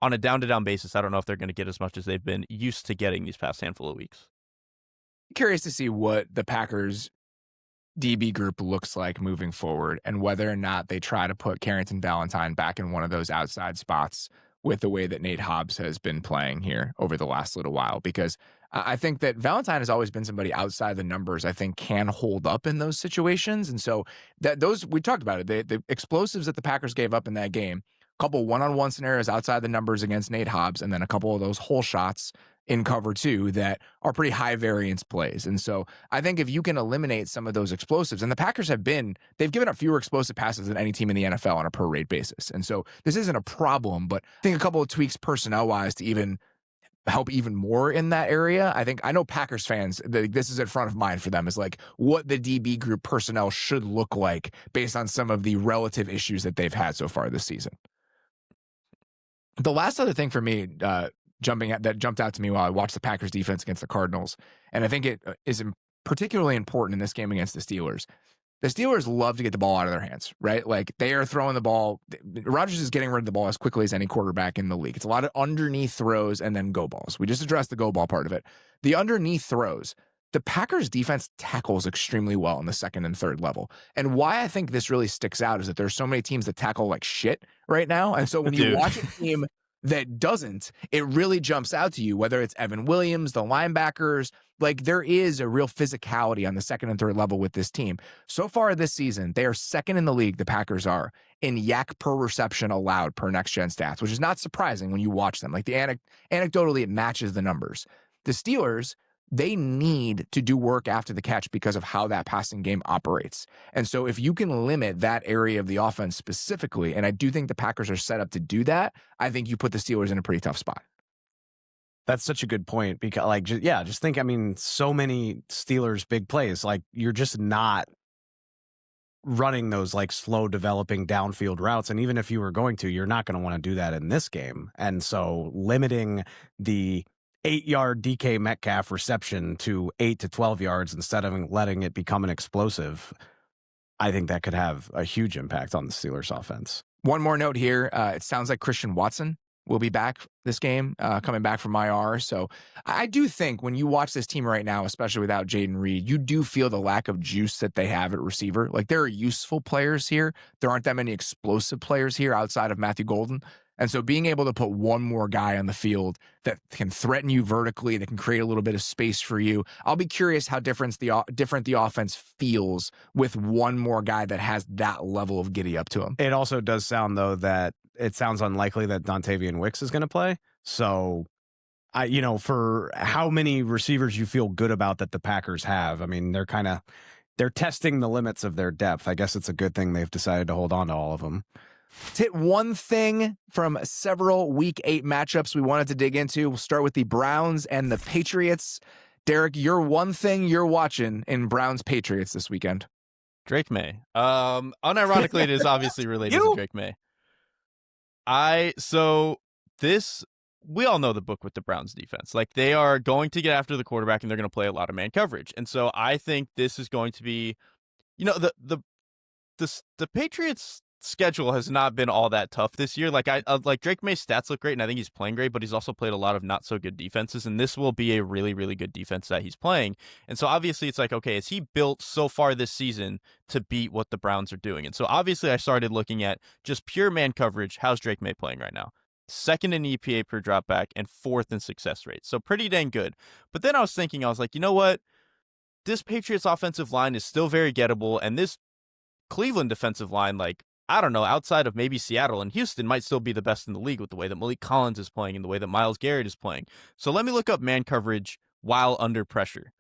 on a down-to-down basis, I don't know if they're going to get as much as they've been used to getting these past handful of weeks. Curious to see what the Packers DB group looks like moving forward and whether or not they try to put Carrington Valentine back in one of those outside spots with the way that Nate Hobbs has been playing here over the last little while, because I think that Valentine has always been somebody outside the numbers I think can hold up in those situations. And so we talked about it, the explosives that the Packers gave up in that game, a couple one-on-one scenarios outside the numbers against Nate Hobbs, and then a couple of those hole shots in cover 2 that are pretty high variance plays. And so I think if you can eliminate some of those explosives, and the Packers they've given up fewer explosive passes than any team in the NFL on a per rate basis. And so this isn't a problem, but I think a couple of tweaks personnel wise to even help even more in that area. I know Packers fans, this is at front of mind for them, is like what the DB group personnel should look like based on some of the relative issues that they've had so far this season. The last other thing for me, that jumped out to me while I watched the Packers defense against the Cardinals, and I think it is particularly important in this game against the Steelers. The Steelers love to get the ball out of their hands, right? Like, they are throwing the ball. Rodgers is getting rid of the ball as quickly as any quarterback in the league. It's a lot of underneath throws and then go balls. We just addressed the go ball part of it. The underneath throws, the Packers defense tackles extremely well in the 2nd and 3rd level. And why I think this really sticks out is that there's so many teams that tackle like shit right now. And so when you watch a team that doesn't, it really jumps out to you, whether it's Evan Williams, the linebackers, like, there is a real physicality on the 2nd and 3rd level with this team. So far this season, they are 2nd in the league, the Packers are, in yak per reception allowed per next gen stats, which is not surprising when you watch them. Like, anecdotally, it matches the numbers. The Steelers, they need to do work after the catch because of how that passing game operates. And so if you can limit that area of the offense specifically, and I do think the Packers are set up to do that, I think you put the Steelers in a pretty tough spot. That's such a good point, because, like, just think, I mean, so many Steelers big plays, like, you're just not running those, like, slow developing downfield routes. And even if you were going to, you're not going to want to do that in this game. And so limiting the 8-yard DK Metcalf reception to 8 to 12 yards instead of letting it become an explosive, I think that could have a huge impact on the Steelers offense. One more note here. It sounds like Christian Watson will be back this game, coming back from IR. So I do think when you watch this team right now, especially without Jaden Reed, you do feel the lack of juice that they have at receiver. Like, there are useful players here. There aren't that many explosive players here outside of Matthew Golden. And so being able to put one more guy on the field that can threaten you vertically, that can create a little bit of space for you, I'll be curious how different the offense feels with one more guy that has that level of giddy up to him. It also does sound, though, that it sounds unlikely that Dontavian Wicks is going to play. So, for how many receivers you feel good about that the Packers have, I mean, they're testing the limits of their depth. I guess it's a good thing they've decided to hold on to all of them. To hit one thing from several Week 8 matchups we wanted to dig into, we'll start with the Browns and the Patriots. Derrik, your one thing you're watching in Browns-Patriots this weekend? Drake May. Unironically, it is obviously related to Drake May. We all know the book with the Browns defense. Like, they are going to get after the quarterback and they're going to play a lot of man coverage. And so I think this is going to be, the Patriots schedule has not been all that tough this year. Like, Drake May's stats look great, and I think he's playing great, but he's also played a lot of not so good defenses, and this will be a really, really good defense that he's playing. And so obviously it's like, okay, is he built so far this season to beat what the Browns are doing? And so obviously I started looking at just pure man coverage. How's Drake May playing right now? 2nd in EPA per dropback and 4th in success rate. So pretty dang good. But then I was like, you know what? This Patriots offensive line is still very gettable, and this Cleveland defensive line, like, I don't know, outside of maybe Seattle and Houston, might still be the best in the league with the way that Malik Collins is playing and the way that Myles Garrett is playing. So let me look up man coverage while under pressure.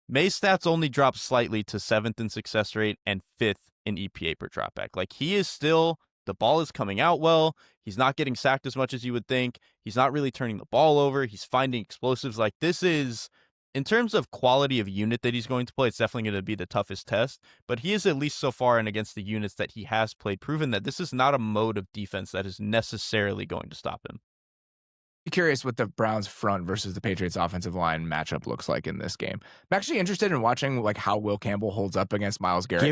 May's stats only dropped slightly to 7th in success rate and 5th in EPA per dropback. Like, he is still, the ball is coming out well. He's not getting sacked as much as you would think. He's not really turning the ball over. He's finding explosives. Like, this is, in terms of quality of unit that he's going to play, it's definitely going to be the toughest test. But he is, at least so far and against the units that he has played, proven that this is not a mode of defense that is necessarily going to stop him. I'm curious what the Browns front versus the Patriots offensive line matchup looks like in this game. I'm actually interested in watching like how Will Campbell holds up against Myles Garrett.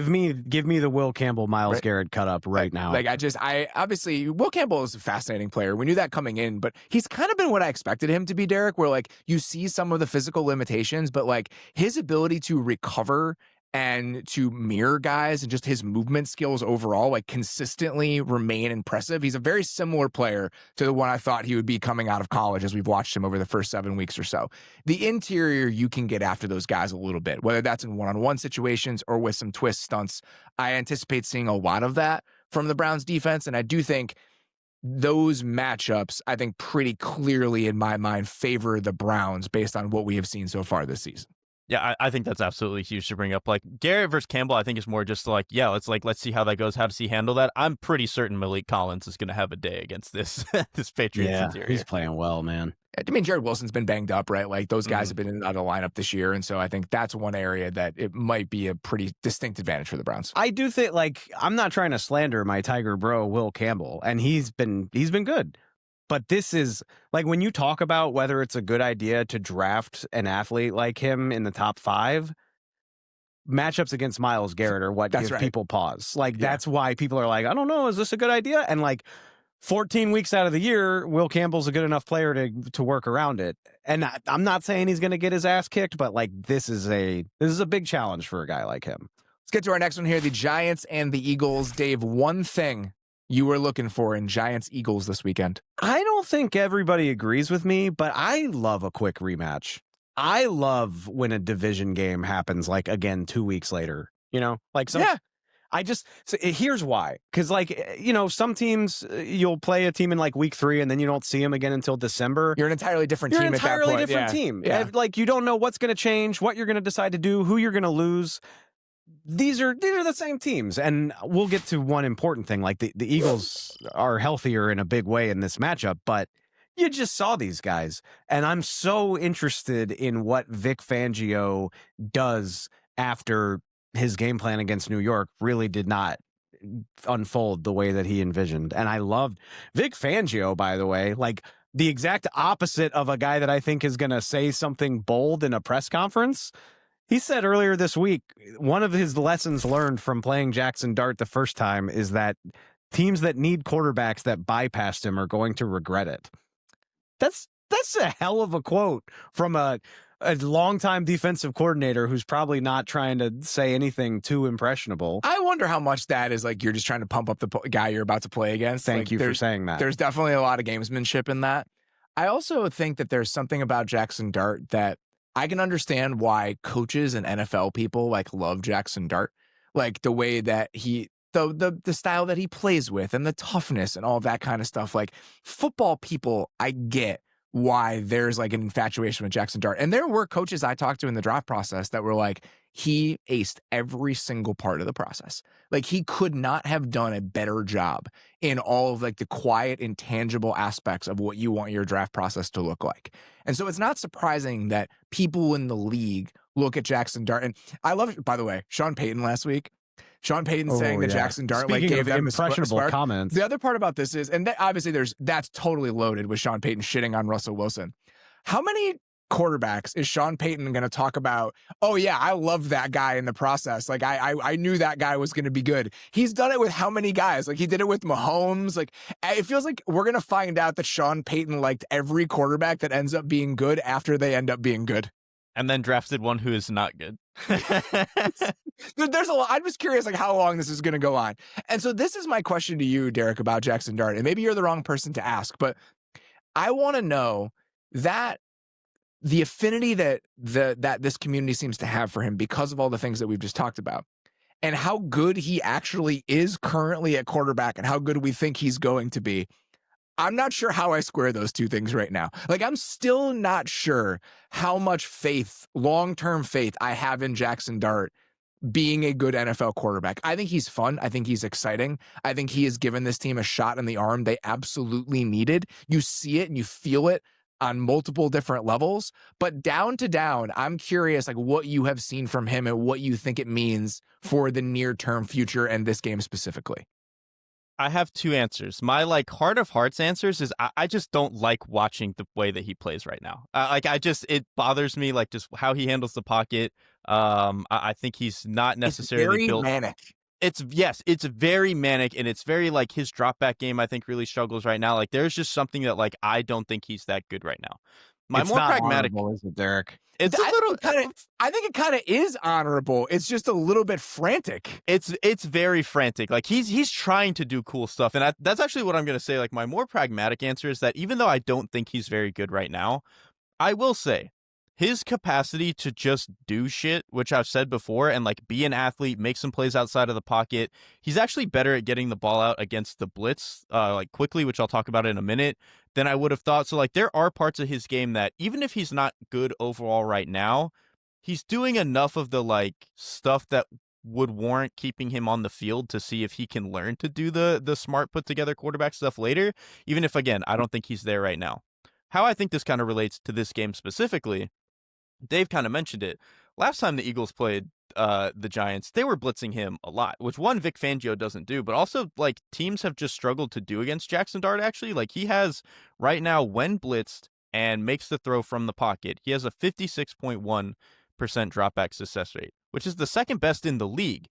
Give me the Will Campbell Myles Garrett cut up right now. Like, I obviously Will Campbell is a fascinating player. We knew that coming in, but he's kind of been what I expected him to be, Derrik, where like you see some of the physical limitations, but like his ability to recover and to mirror guys and just his movement skills overall, like, consistently remain impressive. He's a very similar player to the one I thought he would be coming out of college as we've watched him over the first 7 weeks or so. The interior, you can get after those guys a little bit, whether that's in one-on-one situations or with some twist stunts. I anticipate seeing a lot of that from the Browns defense, and I do think those matchups, I think pretty clearly in my mind, favor the Browns based on what we have seen so far this season. Yeah, I think that's absolutely huge to bring up. Like, Garrett versus Campbell, I think is more just like, yeah, let's see how that goes. How does he handle that? I'm pretty certain Malik Collins is going to have a day against this Patriots interior. He's playing well, man. I mean, Jared Wilson's been banged up, right? Like, those guys have been in and out of the lineup this year, and so I think that's one area that it might be a pretty distinct advantage for the Browns. I do think, like, I'm not trying to slander my Tiger bro, Will Campbell, and he's been good. But this is, like, when you talk about whether it's a good idea to draft an athlete like him in the top 5, matchups against Myles Garrett are what gives people pause. Like, that's why people are like, I don't know, is this a good idea? And, like, 14 weeks out of the year, Will Campbell's a good enough player to work around it. And I'm not saying he's going to get his ass kicked, but, like, this is a big challenge for a guy like him. Let's get to our next one here, the Giants and the Eagles. Dave, one thing you were looking for in Giants-Eagles this weekend? I don't think everybody agrees with me, but I love a quick rematch. I love when a division game happens, like, again, 2 weeks later, like some. Yeah. Here's why. Because, like, some teams, you'll play a team in like week 3 and then you don't see them again until December. You're an entirely different team at that point. You're an entirely different team. Yeah. Like, you don't know what's going to change, what you're going to decide to do, who you're going to lose. These are the same teams, and we'll get to one important thing. Like, the Eagles are healthier in a big way in this matchup, but you just saw these guys, and I'm so interested in what Vic Fangio does after his game plan against New York really did not unfold the way that he envisioned. And I loved Vic Fangio, by the way, like the exact opposite of a guy that I think is going to say something bold in a press conference. He said earlier this week, one of his lessons learned from playing Jaxson Dart the first time is that teams that need quarterbacks that bypassed him are going to regret it. That's a hell of a quote from a longtime defensive coordinator who's probably not trying to say anything too impressionable. I wonder how much that is like you're just trying to pump up the guy you're about to play against. Thank you for saying that. There's definitely a lot of gamesmanship in that. I also think that there's something about Jaxson Dart that I can understand why coaches and NFL people like love Jaxson Dart. Like the way that the style that he plays with and the toughness and all of that kind of stuff. Like football people, I get why there's like an infatuation with Jaxson Dart. And there were coaches I talked to in the draft process that were like, he aced every single part of the process. Like he could not have done a better job in all of like the quiet, intangible aspects of what you want your draft process to look like. And so it's not surprising that people in the league look at Jaxson Dart. And I love it, by the way, Sean Payton last week. Sean Payton saying that Jaxson Dart Speaking gave of them impressionable spark. comments. The other part about this is, and obviously that's totally loaded with Sean Payton shitting on Russell Wilson. How many quarterbacks is Sean Payton going to talk about? Oh yeah, I love that guy in the process. Like I knew that guy was going to be good. He's done it with how many guys? Like he did it with Mahomes. Like it feels like we're going to find out that Sean Payton liked every quarterback that ends up being good after they end up being good. And then drafted one who is not good. There's a lot. I'm just curious, like how long this is going to go on. And so this is my question to you, Derrik, about Jaxson Dart. And maybe you're the wrong person to ask, but I want to know that the affinity that this community seems to have for him because of all the things that we've just talked about, and how good he actually is currently at quarterback, and how good we think he's going to be. I'm not sure how I square those two things right now. Like, I'm still not sure how much faith, long-term faith, I have in Jaxson Dart being a good NFL quarterback. I think he's fun. I think he's exciting. I think he has given this team a shot in the arm they absolutely needed. You see it and you feel it on multiple different levels. But down to down, I'm curious, like, what you have seen from him and what you think it means for the near-term future and this game specifically. I have two answers. My heart of hearts answers is I just don't like watching the way that he plays right now. It bothers me, like just how he handles the pocket. I think he's not necessarily built. Manic. It's very manic, and it's very like his drop back game I think really struggles right now. Like there's just something that like I don't think he's that good right now. It's more pragmatic, is it, Derrik? It's I think it kind of is honorable. It's just a little bit frantic. It's very frantic. Like he's trying to do cool stuff, and that's actually what I'm going to say. Like my more pragmatic answer is that even though I don't think he's very good right now, I will say his capacity to just do shit, which I've said before, and like be an athlete, make some plays outside of the pocket. He's actually better at getting the ball out against the blitz, like quickly, which I'll talk about in a minute, than I would have thought. So like there are parts of his game that even if he's not good overall right now, he's doing enough of the like stuff that would warrant keeping him on the field to see if he can learn to do the smart put together quarterback stuff later, even if again I don't think he's there right now. How I think this kind of relates to this game specifically, Dave kind of mentioned it. Last time the Eagles played the Giants, they were blitzing him a lot, which one, Vic Fangio doesn't do, but also like teams have just struggled to do against Jaxson Dart actually. Like he has right now when blitzed and makes the throw from the pocket, he has a 56.1% dropback success rate, which is the second best in the league.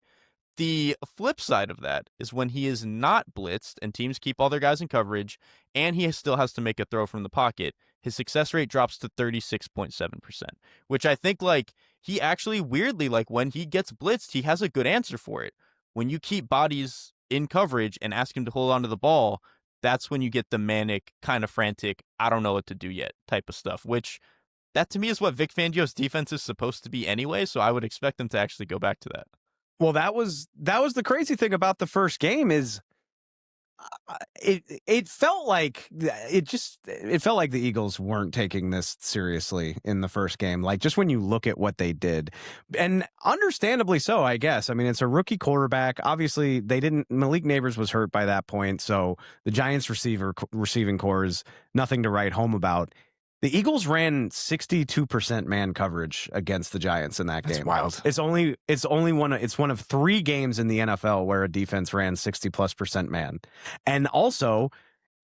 The flip side of that is when he is not blitzed and teams keep all their guys in coverage and he still has to make a throw from the pocket, his success rate drops to 36.7%, which I think like he actually weirdly, like when he gets blitzed, he has a good answer for it. When you keep bodies in coverage and ask him to hold onto the ball, that's when you get the manic, kind of frantic, I don't know what to do yet type of stuff, which that to me is what Vic Fangio's defense is supposed to be anyway. So I would expect them to actually go back to that. Well, that was the crazy thing about the first game is it felt like the Eagles weren't taking this seriously in the first game. Like just when you look at what they did, and understandably so, I guess. I mean, it's a rookie quarterback. Obviously, Malik Neighbors was hurt by that point, so the Giants receiving core is nothing to write home about. The Eagles ran 62% man coverage against the Giants in that game. That's wild. It's one of 3 games in the NFL where a defense ran 60+% man. And also,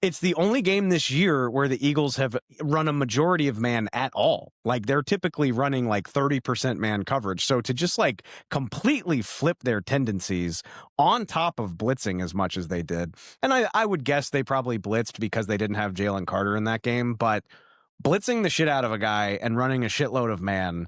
It's the only game this year where the Eagles have run a majority of man at all. Like, they're typically running like 30% man coverage. So to just like completely flip their tendencies on top of blitzing as much as they did. And I would guess they probably blitzed because they didn't have Jalen Carter in that game. But blitzing the shit out of a guy and running a shitload of man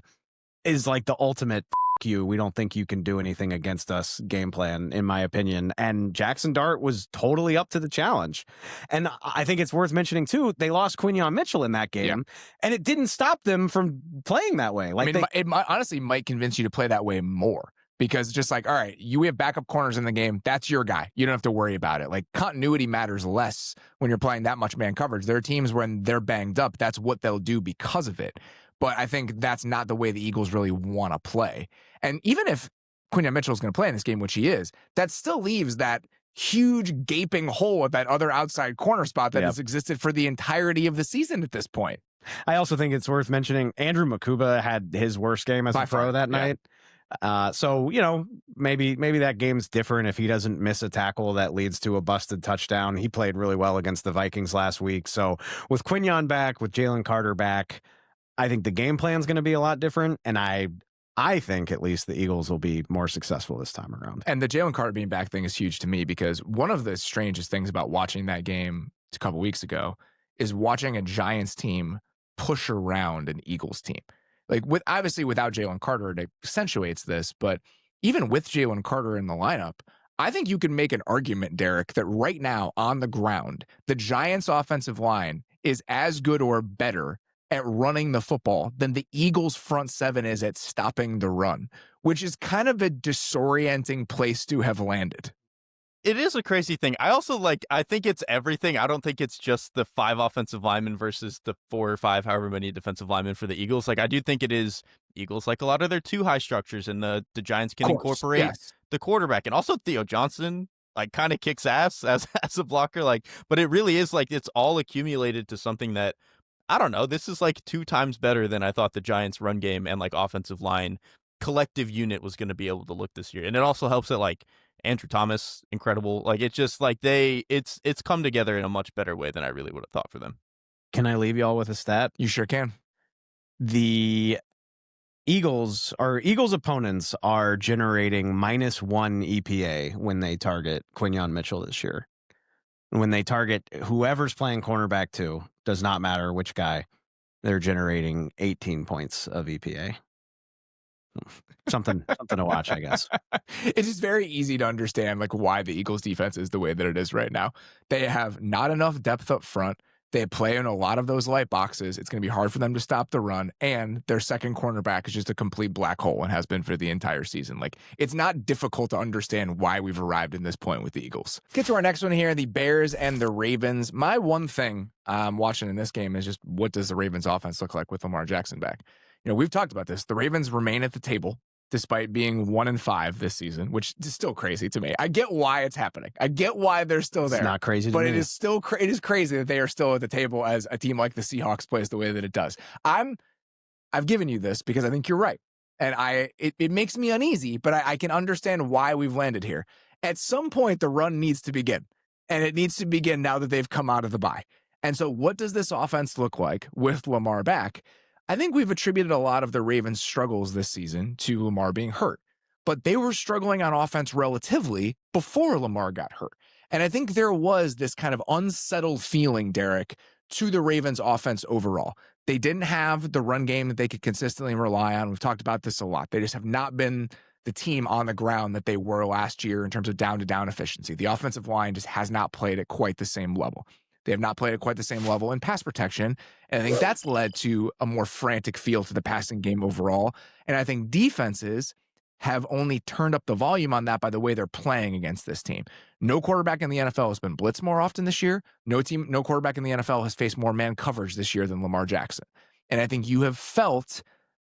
is like the ultimate you. We don't think you can do anything against us game plan, in my opinion. And Jaxson Dart was totally up to the challenge. And I think it's worth mentioning too, they lost Quinyon Mitchell in that game, and it didn't stop them from playing that way. Like, it honestly might convince you to play that way more, because it's just like, all right, you have backup corners in the game. That's your guy. You don't have to worry about it. Like, continuity matters less when you're playing that much man coverage. There are teams when they're banged up, that's what they'll do because of it. But I think that's not the way the Eagles really want to play. And even if Quinyon Mitchell is going to play in this game, which he is, that still leaves that huge gaping hole at that other outside corner spot that has existed for the entirety of the season at this point. I also think it's worth mentioning Andrew Makuba had his worst game as a pro that night. So, you know, maybe that game's different if he doesn't miss a tackle that leads to a busted touchdown. He played really well against the Vikings last week. So with Quinyon back, with Jalen Carter back, I think the game plan's going to be a lot different, and I think at least the Eagles will be more successful this time around. And the Jalen Carter being back thing is huge to me, because one of the strangest things about watching that game a couple weeks ago is watching a Giants team push around an Eagles team. Like, obviously without Jalen Carter, it accentuates this, but even with Jalen Carter in the lineup, I think you can make an argument, Derrik, that right now on the ground, the Giants' offensive line is as good or better at running the football than the Eagles' front seven is at stopping the run, which is kind of a disorienting place to have landed. It is a crazy thing. I think it's everything. I don't think it's just the 5 offensive linemen versus the 4 or 5, however many defensive linemen for the Eagles. Like, I do think it is Eagles, like a lot of their 2 high structures, and the Giants can incorporate the quarterback. And also Theo Johnson, like, kind of kicks ass as a blocker. Like, but it really is like it's all accumulated to something that, I don't know, this is like 2 times better than I thought the Giants' run game and like offensive line collective unit was going to be able to look this year. And it also helps that like Andrew Thomas, incredible. Like, it's just like it's come together in a much better way than I really would have thought for them. Can I leave y'all with a stat? You sure can. The Eagles opponents are generating -1 EPA when they target Quinyon Mitchell this year. When they target whoever's playing cornerback too, does not matter which guy, they're generating 18 points of EPA. Something to watch, I guess. It's just very easy to understand like why the Eagles defense is the way that it is right now. They have not enough depth up front. They play in a lot of those light boxes. It's going to be hard for them to stop the run. And their second cornerback is just a complete black hole and has been for the entire season. Like, it's not difficult to understand why we've arrived in this point with the Eagles. Let's get to our next one here, the Bears and the Ravens. My one thing I'm watching in this game is just, what does the Ravens offense look like with Lamar Jackson back? You know, we've talked about this. The Ravens remain at the table despite being 1-5 this season, which is still crazy to me. I get why it's happening. I get why they're still there. It's not crazy to but me. It is still it is crazy that they are still at the table as a team like the Seahawks plays the way that it does. I've given you this because I think you're right. And it makes me uneasy, but I can understand why we've landed here. At some point, the run needs to begin. And it needs to begin now that they've come out of the bye. And so what does this offense look like with Lamar back? I think we've attributed a lot of the Ravens' struggles this season to Lamar being hurt, but they were struggling on offense relatively before Lamar got hurt. And I think there was this kind of unsettled feeling, Derrik, to the Ravens' offense overall. They didn't have the run game that they could consistently rely on. We've talked about this a lot. They just have not been the team on the ground that they were last year in terms of down-to-down efficiency. The offensive line just has not played at quite the same level. They have not played at quite the same level in pass protection, and I think that's led to a more frantic feel to the passing game overall. And I think defenses have only turned up the volume on that by the way they're playing against this team. No quarterback in the NFL has been blitzed more often this year. No quarterback in the NFL has faced more man coverage this year than Lamar Jackson. And I think you have felt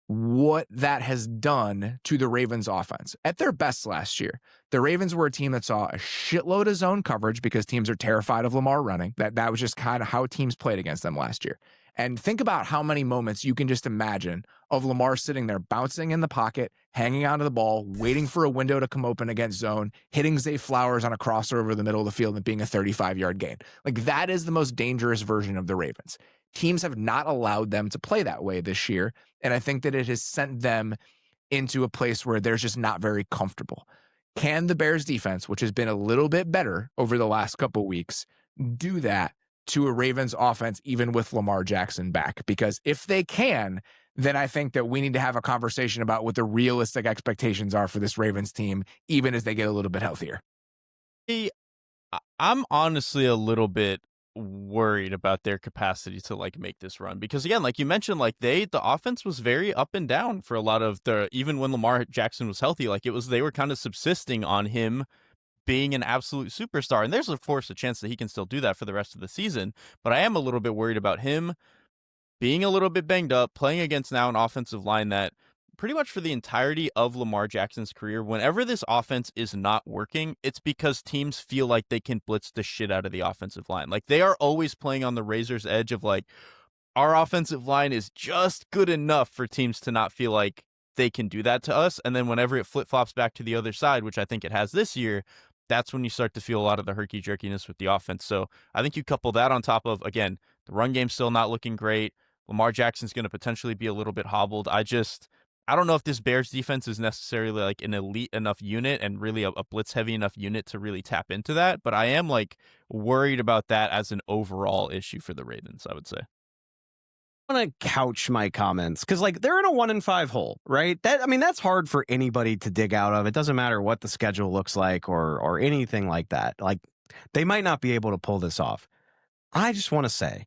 what that has done to the Ravens offense. At their best last year, the Ravens were a team that saw a shitload of zone coverage because teams are terrified of Lamar running. That was just kind of how teams played against them last year. And think about how many moments you can just imagine of Lamar sitting there bouncing in the pocket, hanging onto the ball, waiting for a window to come open against zone, hitting Zay Flowers on a crossover over the middle of the field and being a 35-yard gain. Like, that is the most dangerous version of the Ravens. Teams have not allowed them to play that way this year, and I think that it has sent them into a place where they're just not very comfortable. Can the Bears defense, which has been a little bit better over the last couple of weeks, do that to a Ravens offense, even with Lamar Jackson back? Because if they can, then I think that we need to have a conversation about what the realistic expectations are for this Ravens team, even as they get a little bit healthier. I'm honestly a little bit worried about their capacity to like make this run, because again, like you mentioned, like the offense was very up and down for a lot of even when Lamar Jackson was healthy, like they were kind of subsisting on him being an absolute superstar. And there's, of course, a chance that he can still do that for the rest of the season. But I am a little bit worried about him being a little bit banged up, playing against now an offensive line that pretty much for the entirety of Lamar Jackson's career, whenever this offense is not working, it's because teams feel like they can blitz the shit out of the offensive line. Like, they are always playing on the razor's edge of like, our offensive line is just good enough for teams to not feel like they can do that to us. And then whenever it flip-flops back to the other side, which I think it has this year, that's when you start to feel a lot of the herky-jerkiness with the offense. So I think you couple that on top of, again, the run game's still not looking great. Lamar Jackson's going to potentially be a little bit hobbled. I don't know if this Bears defense is necessarily like an elite enough unit and really a blitz-heavy enough unit to really tap into that. But I am like worried about that as an overall issue for the Ravens, I would say. I want to couch my comments because like they're in a 1-5 hole, right? That's hard for anybody to dig out of. It doesn't matter what the schedule looks like or anything like that. Like, they might not be able to pull this off. I just want to say,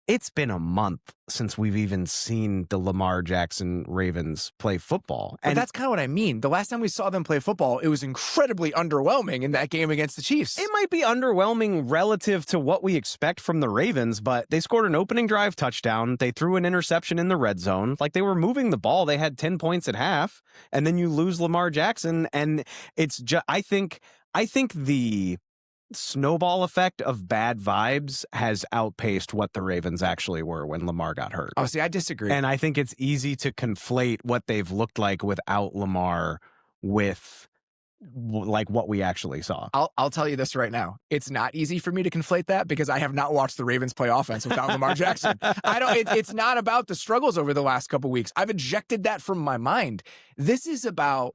it's been a month since we've even seen the Lamar Jackson Ravens play football. And that's kind of what I mean. The last time we saw them play football, it was incredibly underwhelming in that game against the Chiefs. It might be underwhelming relative to what we expect from the Ravens, but they scored an opening drive touchdown. They threw an interception in the red zone. Like, they were moving the ball. They had 10 points at half, and then you lose Lamar Jackson. And it's just, I think the snowball effect of bad vibes has outpaced what the Ravens actually were when Lamar got hurt. Oh, see, I disagree. And I think it's easy to conflate what they've looked like without Lamar with like what we actually saw. I'll tell you this right now. It's not easy for me to conflate that because I have not watched the Ravens play offense without Lamar Jackson. It's not about the struggles over the last couple weeks. I've ejected that from my mind. This is about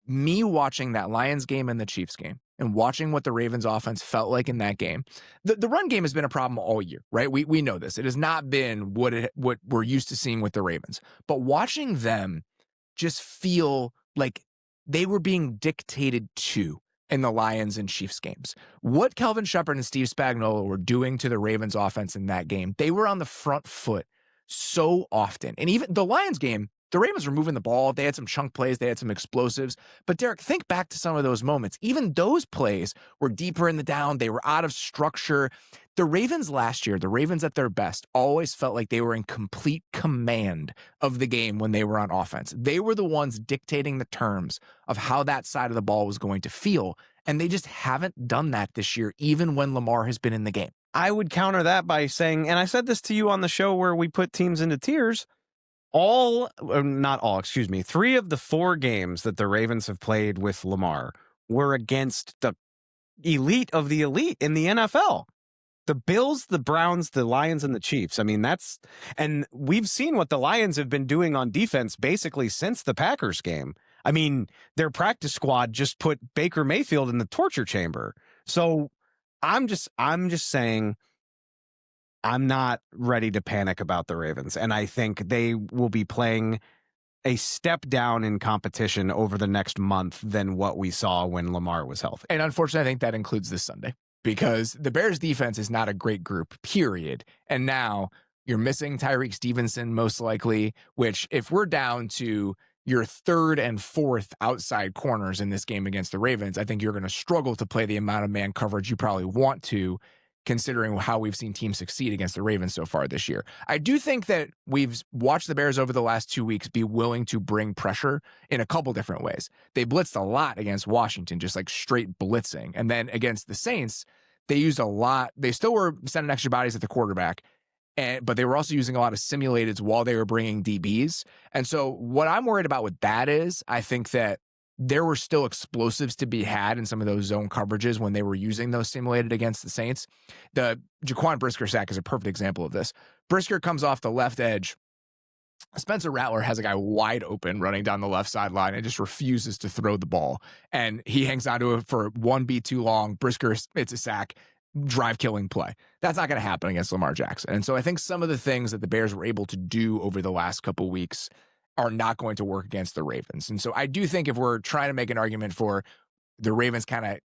me watching that Lions game and the Chiefs game and watching what the Ravens offense felt like in that game. The run game has been a problem all year, right? We know this. It has not been what we're used to seeing with the Ravens. But watching them just feel like they were being dictated to in the Lions and Chiefs games. What Kelvin Shepherd and Steve Spagnuolo were doing to the Ravens offense in that game, they were on the front foot so often. And even the Lions game, the Ravens were moving the ball. They had some chunk plays. They had some explosives. But Derrik, think back to some of those moments. Even those plays were deeper in the down. They were out of structure. The Ravens last year, the Ravens at their best, always felt like they were in complete command of the game when they were on offense. They were the ones dictating the terms of how that side of the ball was going to feel. And they just haven't done that this year, even when Lamar has been in the game. I would counter that by saying, and I said this to you on the show where we put teams into tiers, three of the 4 games that the Ravens have played with Lamar were against the elite of the elite in the NFL. The Bills, the Browns, the Lions, and the Chiefs. I mean, and we've seen what the Lions have been doing on defense basically since the Packers game. I mean, their practice squad just put Baker Mayfield in the torture chamber. So I'm just saying, I'm not ready to panic about the Ravens, and I think they will be playing a step down in competition over the next month than what we saw when Lamar was healthy. And unfortunately, I think that includes this Sunday because the Bears defense is not a great group, period. And now you're missing Tyreek Stevenson most likely, which if we're down to your 3rd and 4th outside corners in this game against the Ravens, I think you're going to struggle to play the amount of man coverage you probably want to, considering how we've seen teams succeed against the Ravens so far this year. I do think that we've watched the Bears over the last 2 weeks be willing to bring pressure in a couple different ways. They blitzed a lot against Washington, just like straight blitzing. And then against the Saints, they used a lot. They still were sending extra bodies at the quarterback. but they were also using a lot of simulateds while they were bringing DBs. And so what I'm worried about with that is I think that there were still explosives to be had in some of those zone coverages when they were using those simulated against the Saints. The Jaquan Brisker sack is a perfect example of this. Brisker comes off the left edge. Spencer Rattler has a guy wide open running down the left sideline and just refuses to throw the ball. And he hangs onto it for one beat too long. Brisker, it's a sack, drive-killing play. That's not going to happen against Lamar Jackson. And so I think some of the things that the Bears were able to do over the last couple of weeks are not going to work against the Ravens. And so I do think if we're trying to make an argument for the Ravens kind of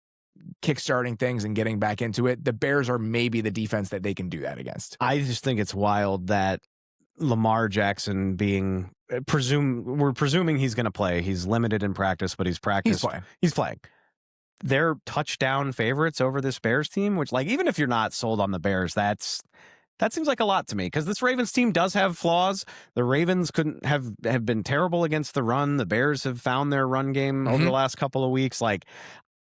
kickstarting things and getting back into it, the Bears are maybe the defense that they can do that against. I just think it's wild that Lamar Jackson we're presuming he's going to play. He's limited in practice, but he's playing. They're touchdown favorites over this Bears team, which, like, even if you're not sold on the Bears, that seems like a lot to me, because this Ravens team does have flaws. The Ravens couldn't have been terrible against the run. The Bears have found their run game over the last couple of weeks. Like,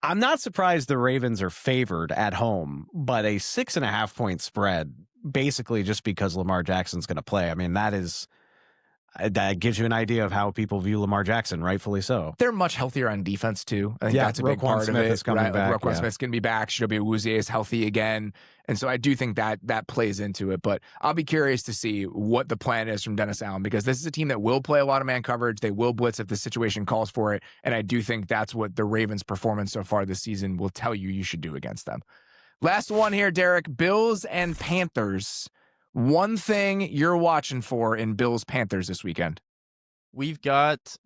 I'm not surprised the Ravens are favored at home, but a 6.5 point spread, basically just because Lamar Jackson's going to play. I mean, that gives you an idea of how people view Lamar Jackson, rightfully so. They're much healthier on defense, too. I think that's a big part of it. Is coming back. Roquan Smith's going to be back. Chidobe Awuzie is healthy again. And so I do think that plays into it. But I'll be curious to see what the plan is from Dennis Allen, because this is a team that will play a lot of man coverage. They will blitz if the situation calls for it. And I do think that's what the Ravens' performance so far this season will tell you should do against them. Last one here, Derrik. Bills and Panthers. One thing you're watching for in Bills-Panthers this weekend. We've got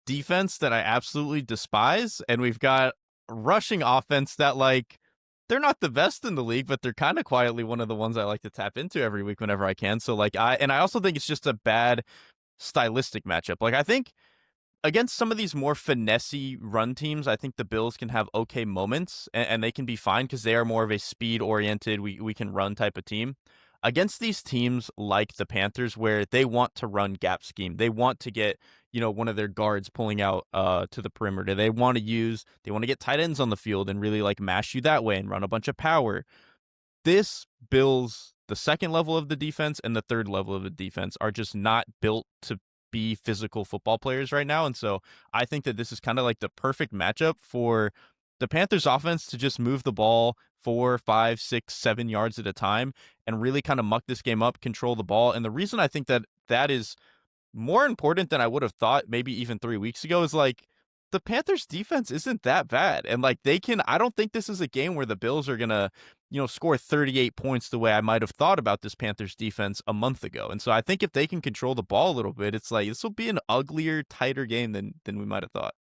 defense that I absolutely despise, and we've got rushing offense that, like, they're not the best in the league, but they're kind of quietly one of the ones I like to tap into every week whenever I can. So, like, I also think it's just a bad stylistic matchup. Like, I think against some of these more finessey run teams, I think the Bills can have okay moments, and they can be fine because they are more of a speed-oriented, we can run type of team. Against these teams like the Panthers, where they want to run gap scheme, they want to get, one of their guards pulling out to the perimeter. They want to get tight ends on the field and really, like, mash you that way and run a bunch of power. This Bills, the second level of the defense and the third level of the defense, are just not built to be physical football players right now. And so I think that this is kind of like the perfect matchup for the Panthers offense to just move the ball 4, 5, 6, 7 yards at a time and really kind of muck this game up, control the ball. And the reason I think that is more important than I would have thought maybe even 3 weeks ago is, like, the Panthers defense isn't that bad. And, like, I don't think this is a game where the Bills are going to, score 38 points the way I might have thought about this Panthers defense a month ago. And so I think if they can control the ball a little bit, it's like, this will be an uglier, tighter game than we might have thought.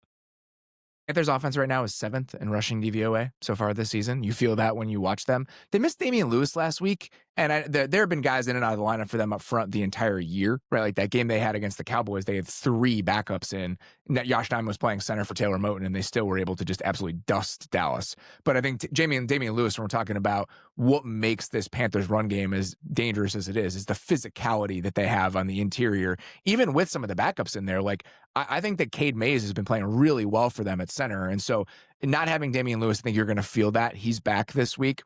Panthers offense right now is 7th in rushing DVOA so far this season. You feel that when you watch them. They missed Damien Lewis last week, and there have been guys in and out of the lineup for them up front the entire year, right? Like that game they had against the Cowboys, they had 3 backups in. Josh Nine was playing center for Taylor Moton, and they still were able to just absolutely dust Dallas. But I think Damien Lewis, when we're talking about what makes this Panthers run game as dangerous as it is the physicality that they have on the interior, even with some of the backups in there. Like, I think that Cade Mays has been playing really well for them at center. And so not having Damien Lewis, I think you're going to feel that. He's back this week.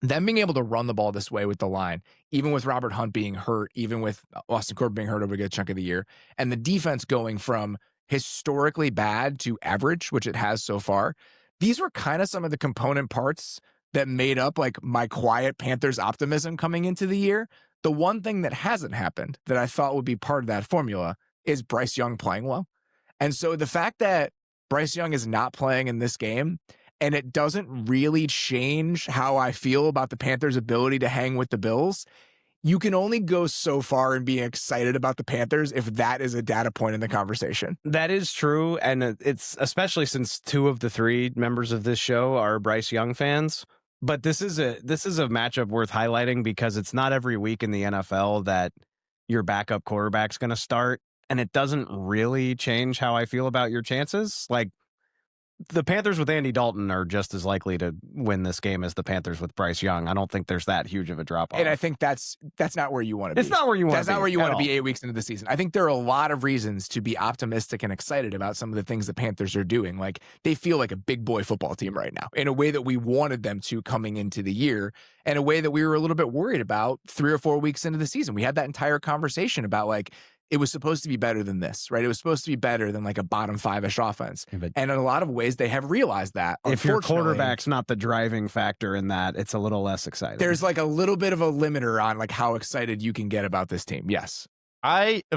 Them being able to run the ball this way with the line, even with Robert Hunt being hurt, even with Austin Corbett being hurt over a good chunk of the year, and the defense going from historically bad to average, which it has so far, these were kind of some of the component parts that made up, like, my quiet Panthers optimism coming into the year. The one thing that hasn't happened that I thought would be part of that formula is Bryce Young playing well. And so the fact that Bryce Young is not playing in this game, and it doesn't really change how I feel about the Panthers' ability to hang with the Bills, you can only go so far in being excited about the Panthers if that is a data point in the conversation. That is true, and it's especially since 2 of the 3 members of this show are Bryce Young fans. But this is a matchup worth highlighting because it's not every week in the NFL that your backup quarterback's going to start, and it doesn't really change how I feel about your chances. Like, the Panthers with Andy Dalton are just as likely to win this game as the Panthers with Bryce Young. I don't think there's that huge of a drop off. And I think that's not where you want to be. It's not where you want to be. That's not where you want to be 8 weeks into the season. I think there are a lot of reasons to be optimistic and excited about some of the things the Panthers are doing. Like, they feel like a big boy football team right now in a way that we wanted them to coming into the year, and a way that we were a little bit worried about 3 or 4 weeks into the season. We had that entire conversation about, like, it was supposed to be better than this, right? It was supposed to be better than like a bottom 5-ish offense. Yeah, and in a lot of ways, they have realized that. If your quarterback's not the driving factor in that, it's a little less exciting. There's like a little bit of a limiter on like how excited you can get about this team. Yes.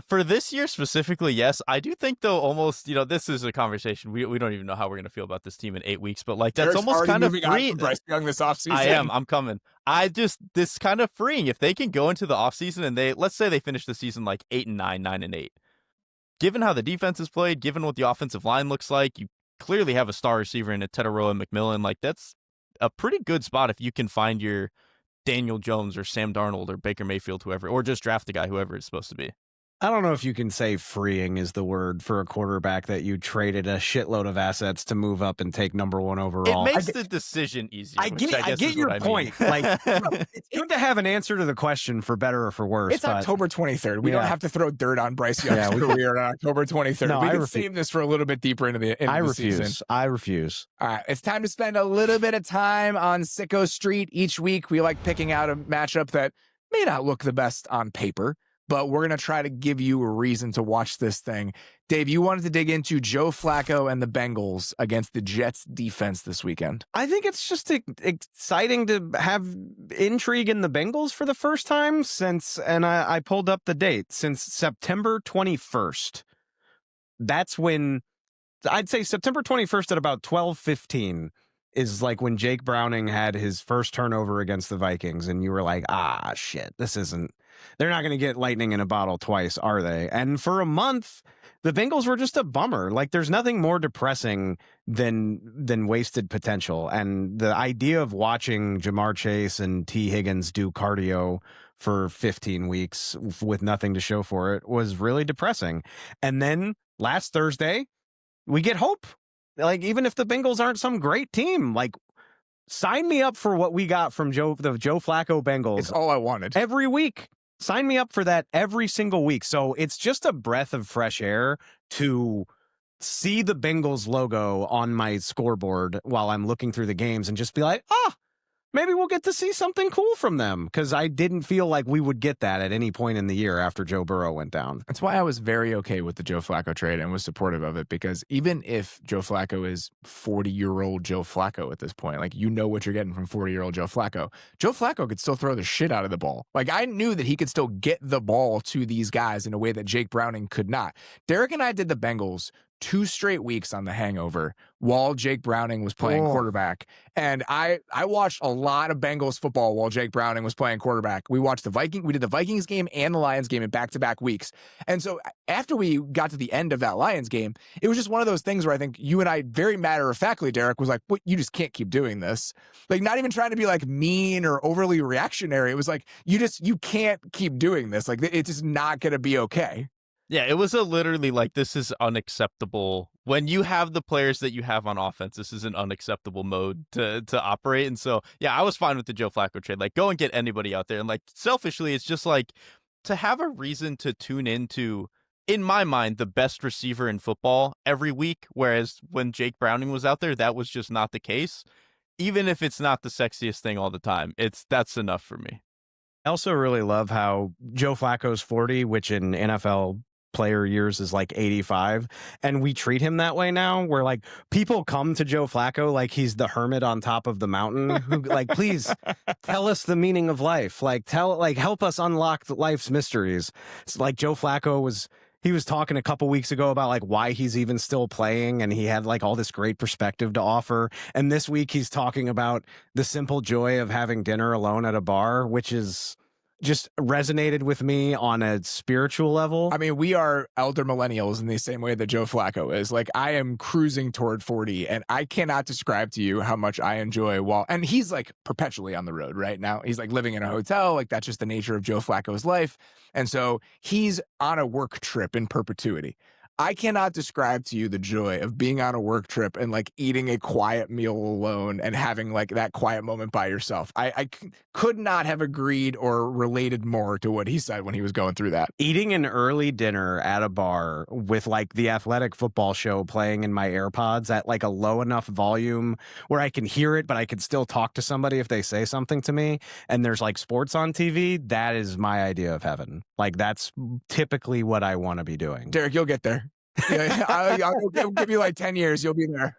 For this year specifically, yes. I do think, though, almost, this is a conversation. We don't even know how we're going to feel about this team in 8 weeks, but like, that's almost kind of free. Bryce Young this offseason. I'm coming. This kind of freeing. If they can go into the offseason and let's say they finish the season like 8-9, 9-8. Given how the defense is played, given what the offensive line looks like, you clearly have a star receiver in Teteroa and McMillan. Like, that's a pretty good spot if you can find your Daniel Jones or Sam Darnold or Baker Mayfield, whoever, or just draft a guy, whoever it's supposed to be. I don't know if you can say freeing is the word for a quarterback that you traded a shitload of assets to move up and take number 1 overall. It makes the decision easier. I get your point. Like, it's good to have an answer to the question, for better or for worse. It's October 23rd. We don't have to throw dirt on Bryce Young's career on October 23rd. No, we can save this for a little bit deeper into the season. I refuse. All right, it's time to spend a little bit of time on Sicko Street. Each week, we like picking out a matchup that may not look the best on paper, but we're going to try to give you a reason to watch this thing. Dave, you wanted to dig into Joe Flacco and the Bengals against the Jets defense this weekend. I think it's just exciting to have intrigue in the Bengals for the first time and I pulled up the date, since September 21st. That's when, I'd say September 21st at about 12:15 is like when Jake Browning had his first turnover against the Vikings, and you were like, shit, they're not going to get lightning in a bottle twice, are they? And for a month, the Bengals were just a bummer. Like, there's nothing more depressing than wasted potential. And the idea of watching Jamar Chase and T. Higgins do cardio for 15 weeks with nothing to show for it was really depressing. And then last Thursday, we get hope. Like, even if the Bengals aren't some great team, like, sign me up for what we got from the Joe Flacco Bengals. It's all I wanted. Every week. Sign me up for that every single week. So it's just a breath of fresh air to see the Bengals logo on my scoreboard while I'm looking through the games and just be like, maybe we'll get to see something cool from them, because I didn't feel like we would get that at any point in the year after Joe Burrow went down. That's why I was very okay with the Joe Flacco trade and was supportive of it, because even if Joe Flacco is 40-year-old Joe Flacco at this point, like, you know what you're getting from 40-year-old Joe Flacco could still throw the shit out of the ball. Like, I knew that he could still get the ball to these guys in a way that Jake Browning could not. Derek and I did the Bengals 2 straight weeks on The Hangover while Jake Browning was playing quarterback. And I watched a lot of Bengals football while Jake Browning was playing quarterback. We did the Vikings game and the Lions game in back-to-back weeks. And so after we got to the end of that Lions game, it was just one of those things where I think you and I, very matter-of-factly, Derek, was like, well, you just can't keep doing this. Like, not even trying to be like mean or overly reactionary. It was like, you can't keep doing this. Like, it's just not going to be okay. Yeah, it was literally like, this is unacceptable. When you have the players that you have on offense, this is an unacceptable mode to operate. And so, yeah, I was fine with the Joe Flacco trade. Like, go and get anybody out there. And like, selfishly, it's just like, to have a reason to tune into, in my mind, the best receiver in football every week. Whereas when Jake Browning was out there, that was just not the case. Even if it's not the sexiest thing all the time, that's enough for me. I also really love how Joe Flacco's 40, which in NFL player years is like 85, and we treat him that way now, where like people come to Joe Flacco like he's the hermit on top of the mountain who like, please tell us the meaning of life, help us unlock life's mysteries. It's like Joe Flacco was talking a couple weeks ago about like why he's even still playing, and he had like all this great perspective to offer. And this week he's talking about the simple joy of having dinner alone at a bar, which is just resonated with me on a spiritual level. I mean, we are elder millennials in the same way that Joe Flacco is. Like, I am cruising toward 40, and I cannot describe to you how much I enjoy and he's like perpetually on the road right now. He's like living in a hotel. Like, that's just the nature of Joe Flacco's life. And so he's on a work trip in perpetuity. I cannot describe to you the joy of being on a work trip and like eating a quiet meal alone and having like that quiet moment by yourself. I could not have agreed or related more to what he said when he was going through that. Eating an early dinner at a bar with like the Athletic Football Show playing in my AirPods at like a low enough volume where I can hear it, but I can still talk to somebody if they say something to me, and there's like sports on TV, that is my idea of heaven. Like that's typically what I want to be doing. Derrik, you'll get there. Yeah, I'll give you like 10 years. You'll be there.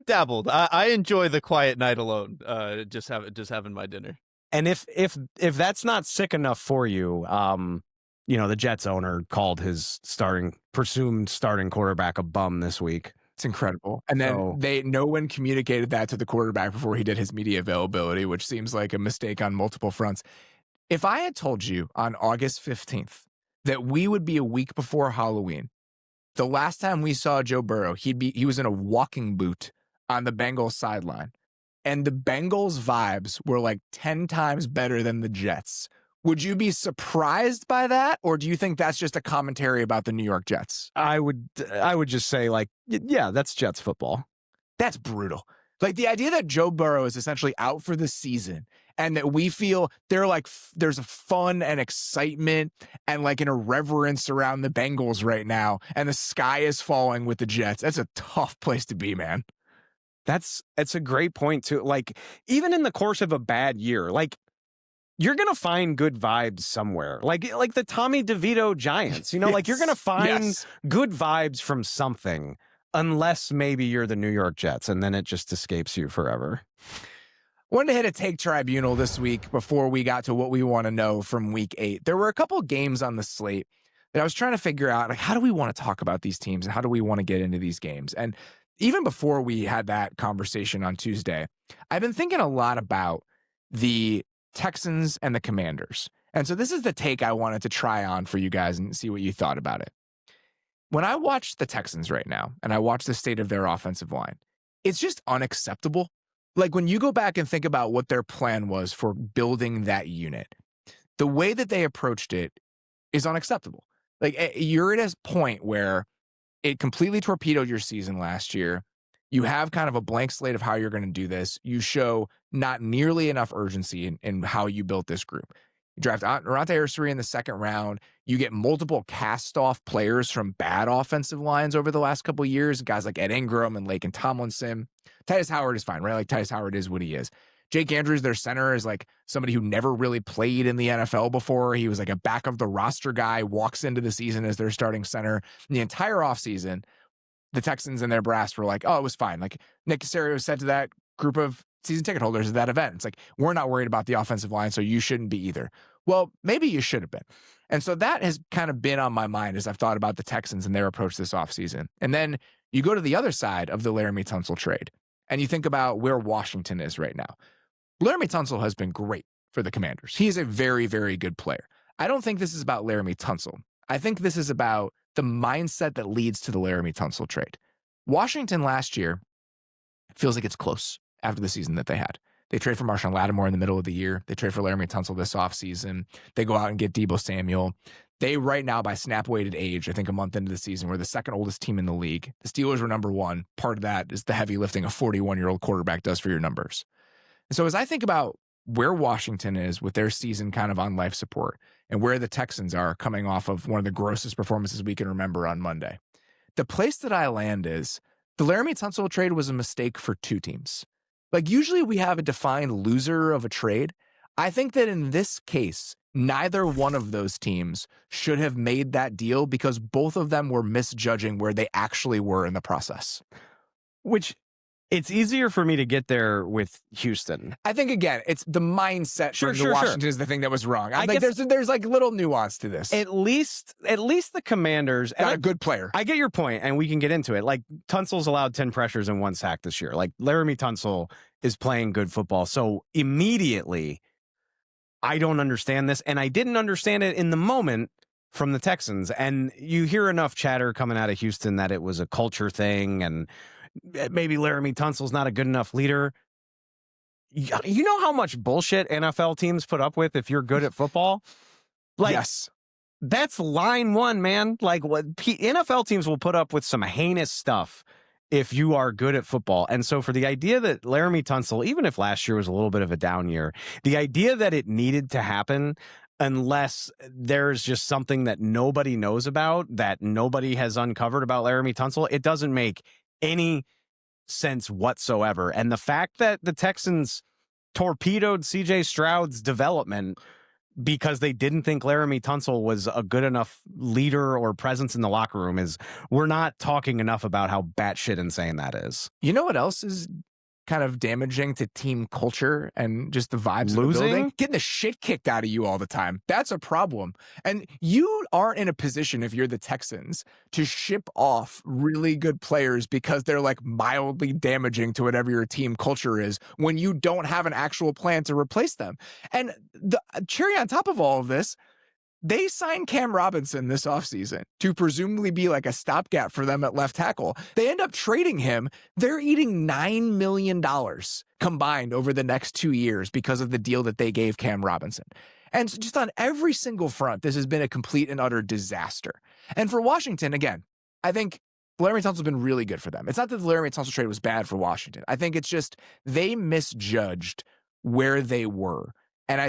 Dabbled. I enjoy the quiet night alone. Just having my dinner. And if that's not sick enough for you, the Jets owner called his presumed starting quarterback a bum this week. It's incredible. And then no one communicated that to the quarterback before he did his media availability, which seems like a mistake on multiple fronts. If I had told you on August 15th that we would be a week before Halloween, the last time we saw Joe Burrow, he was in a walking boot on the Bengals sideline, and the Bengals vibes were like 10 times better than the Jets. Would you be surprised by that, or do you think that's just a commentary about the New York Jets? I would just say like, yeah, that's Jets football. That's brutal. Like the idea that Joe Burrow is essentially out for the season and that we feel there's a fun and excitement and like an irreverence around the Bengals right now, and the sky is falling with the Jets. That's a tough place to be, man. It's a great point too. Like even in the course of a bad year, like you're going to find good vibes somewhere. Like the Tommy DeVito Giants, yes. Like you're going to find good vibes from something, unless maybe you're the New York Jets, and then it just escapes you forever. Wanted to hit a Take Tribunal this week before we got to what we want to know from week 8. There were a couple games on the slate that I was trying to figure out, like, how do we want to talk about these teams and how do we want to get into these games? And even before we had that conversation on Tuesday, I've been thinking a lot about the Texans and the Commanders. And so this is the take I wanted to try on for you guys and see what you thought about it. When I watch the Texans right now and I watch the state of their offensive line, it's just unacceptable. Like when you go back and think about what their plan was for building that unit, the way that they approached it is unacceptable. Like you're at a point where it completely torpedoed your season last year. You have kind of a blank slate of how you're going to do this. You show not nearly enough urgency in how you built this group. You draft Ronte Arcery in the second round. You get multiple cast-off players from bad offensive lines over the last couple of years, guys like Ed Ingram and Laken Tomlinson. Tytus Howard is fine, right? Like Tytus Howard is what he is. Jake Andrews, their center, is like somebody who never really played in the NFL before. He was like a back of the roster guy, walks into the season as their starting center. And the entire offseason, the Texans and their brass were like, oh, it was fine. Like Nick Caserio said to that group of season ticket holders at that event, it's like, we're not worried about the offensive line, so you shouldn't be either. Well, maybe you should have been. And so that has kind of been on my mind as I've thought about the Texans and their approach this offseason. And then you go to the other side of the Laremy Tunsil trade, and you think about where Washington is right now. Laremy Tunsil has been great for the Commanders. He is a very, very good player. I don't think this is about Laremy Tunsil. I think this is about the mindset that leads to the Laremy Tunsil trade. Washington last year feels like it's close after the season that they had. They trade for Marshawn Lattimore in the middle of the year. They trade for Laremy Tunsil this offseason. They go out and get Deebo Samuel. They right now, by snap-weighted age, I think a month into the season, were the second oldest team in the league. The Steelers were number 1. Part of that is the heavy lifting a 41-year-old quarterback does for your numbers. And so as I think about where Washington is with their season kind of on life support and where the Texans are coming off of one of the grossest performances we can remember on Monday, the place that I land is the Laremy Tunsil trade was a mistake for 2 teams. Like usually we have a defined loser of a trade. I think that in this case, neither one of those teams should have made that deal because both of them were misjudging where they actually were in the process. Which it's easier for me to get there with Houston. I think, again, it's the mindset for Washington is the thing that was wrong. I'm like, there's like little nuance to this. At least the Commanders got a good player. I get your point, and we can get into it. Like, Tunsil's allowed 10 pressures and 1 sack this year. Like, Laremy Tunsil is playing good football. So immediately, I don't understand this, and I didn't understand it in the moment from the Texans. And you hear enough chatter coming out of Houston that it was a culture thing, and maybe Laremy Tunsil's not a good enough leader. You know how much bullshit NFL teams put up with if you're good at football? Like, yes. That's line one, man. Like what NFL teams will put up with some heinous stuff if you are good at football. And so for the idea that Laremy Tunsil, even if last year was a little bit of a down year, the idea that it needed to happen unless there's just something that nobody knows about, that nobody has uncovered about Laremy Tunsil, it doesn't make any sense whatsoever. And the fact that the Texans torpedoed CJ Stroud's development because they didn't think Laremy Tunsil was a good enough leader or presence in the locker room is, we're not talking enough about how batshit insane that is. You know what else is kind of damaging to team culture and just the vibes of the building? Getting the shit kicked out of you all the time. That's a problem. And you aren't in a position, if you're the Texans, to ship off really good players because they're like mildly damaging to whatever your team culture is when you don't have an actual plan to replace them. And the cherry on top of all of this, they signed Cam Robinson this offseason to presumably be like a stopgap for them at left tackle. They end up trading him. They're eating $9 million combined over the next 2 years because of the deal that they gave Cam Robinson. And just on every single front, this has been a complete and utter disaster. And for Washington, again, I think Laremy Tunsil's been really good for them. It's not that the Laremy Tunsil trade was bad for Washington. I think it's just they misjudged where they were. And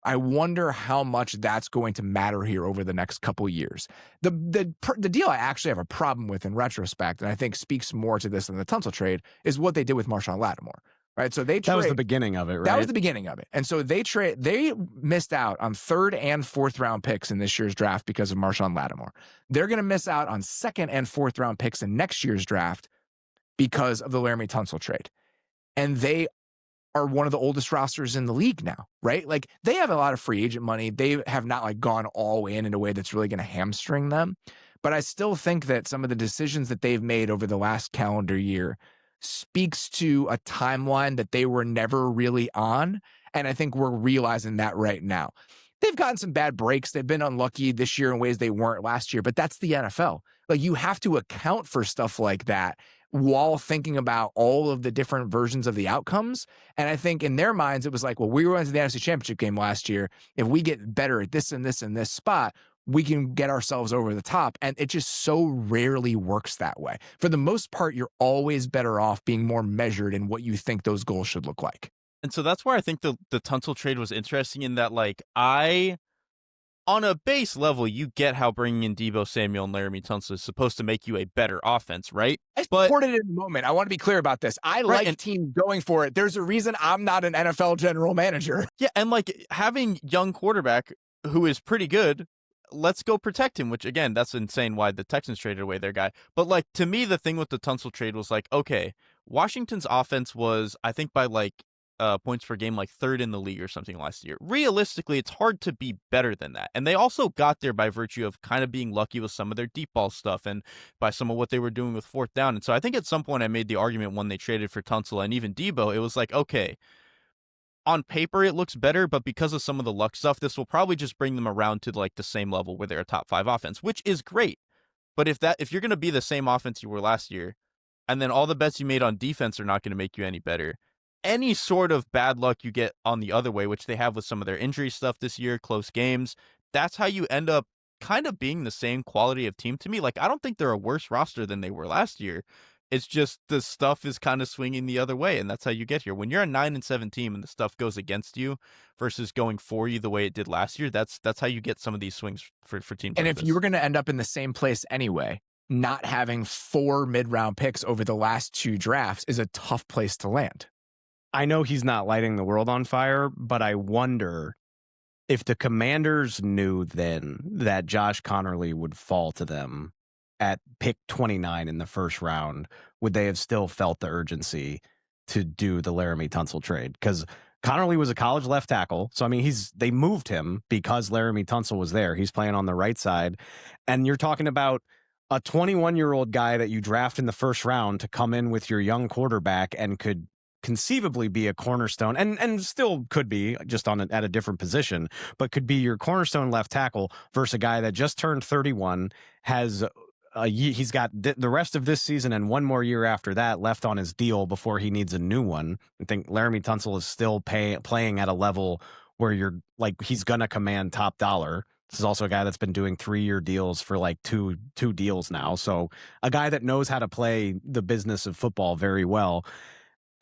I wonder how much that's going to matter here over the next couple years. The deal I actually have a problem with in retrospect, and I think speaks more to this than the Tunsil trade, is what they did with Marshawn Lattimore. Right, so that was the beginning of it. Right, that was the beginning of it, and so they missed out on 3rd and 4th round picks in this year's draft because of Marshawn Lattimore. They're going to miss out on 2nd and 4th round picks in next year's draft because of the Laremy Tunsil trade, and they are one of the oldest rosters in the league now, right? Like they have a lot of free agent money. They have not like gone all in a way that's really going to hamstring them. But I still think that some of the decisions that they've made over the last calendar year speaks to a timeline that they were never really on. And I think we're realizing that right now. They've gotten some bad breaks. They've been unlucky this year in ways they weren't last year, but that's the NFL. Like you have to account for stuff like that while thinking about all of the different versions of the outcomes. And I think in their minds, it was like, well, we went to the NFC Championship game last year. If we get better at this and this and this spot, we can get ourselves over the top. And it just so rarely works that way. For the most part, you're always better off being more measured in what you think those goals should look like. And so that's where I think the Tunsil trade was interesting in that, like, on a base level, you get how bringing in Deebo Samuel and Laremy Tunsil is supposed to make you a better offense, right? I supported it in the moment. I want to be clear about this. I like teams going for it. There's a reason I'm not an NFL general manager. Yeah, and like having young quarterback who is pretty good, let's go protect him, which again, that's insane why the Texans traded away their guy. But like to me, the thing with the Tunsil trade was like, okay, Washington's offense was, I think by like points per game, like 3rd in the league or something last year. Realistically, it's hard to be better than that. And they also got there by virtue of kind of being lucky with some of their deep ball stuff and by some of what they were doing with 4th down. And so I think at some point I made the argument when they traded for Tunsil and even Deebo, it was like, okay, on paper it looks better, but because of some of the luck stuff, this will probably just bring them around to like the same level where they're a top 5 offense, which is great. But if you're going to be the same offense you were last year, and then all the bets you made on defense are not going to make you any better, any sort of bad luck you get on the other way, which they have with some of their injury stuff this year, close games, that's how you end up kind of being the same quality of team to me. Like, I don't think they're a worse roster than they were last year. It's just the stuff is kind of swinging the other way, and that's how you get here. When you're a 9-7 team and the stuff goes against you versus going for you the way it did last year, that's how you get some of these swings for teams. And like if this. you were going to end up in the same place anyway, not having 4 mid-round picks over the last 2 drafts is a tough place to land. I know he's not lighting the world on fire, but I wonder if the Commanders knew then that Josh Connerly would fall to them at pick 29 in the first round, would they have still felt the urgency to do the Laremy Tunsil trade? Because Connerly was a college left tackle. So, I mean, they moved him because Laremy Tunsil was there. He's playing on the right side. And you're talking about a 21-year-old guy that you draft in the first round to come in with your young quarterback and could conceivably be a cornerstone and still could be just at a different position, but could be your cornerstone left tackle versus a guy that just turned 31, he's got the rest of this season and 1 more year after that left on his deal before he needs a new one. I think Laremy Tunsil is still playing at a level where you're like, he's going to command top dollar. This is also a guy that's been doing 3-year deals for like two deals now. So a guy that knows how to play the business of football very well.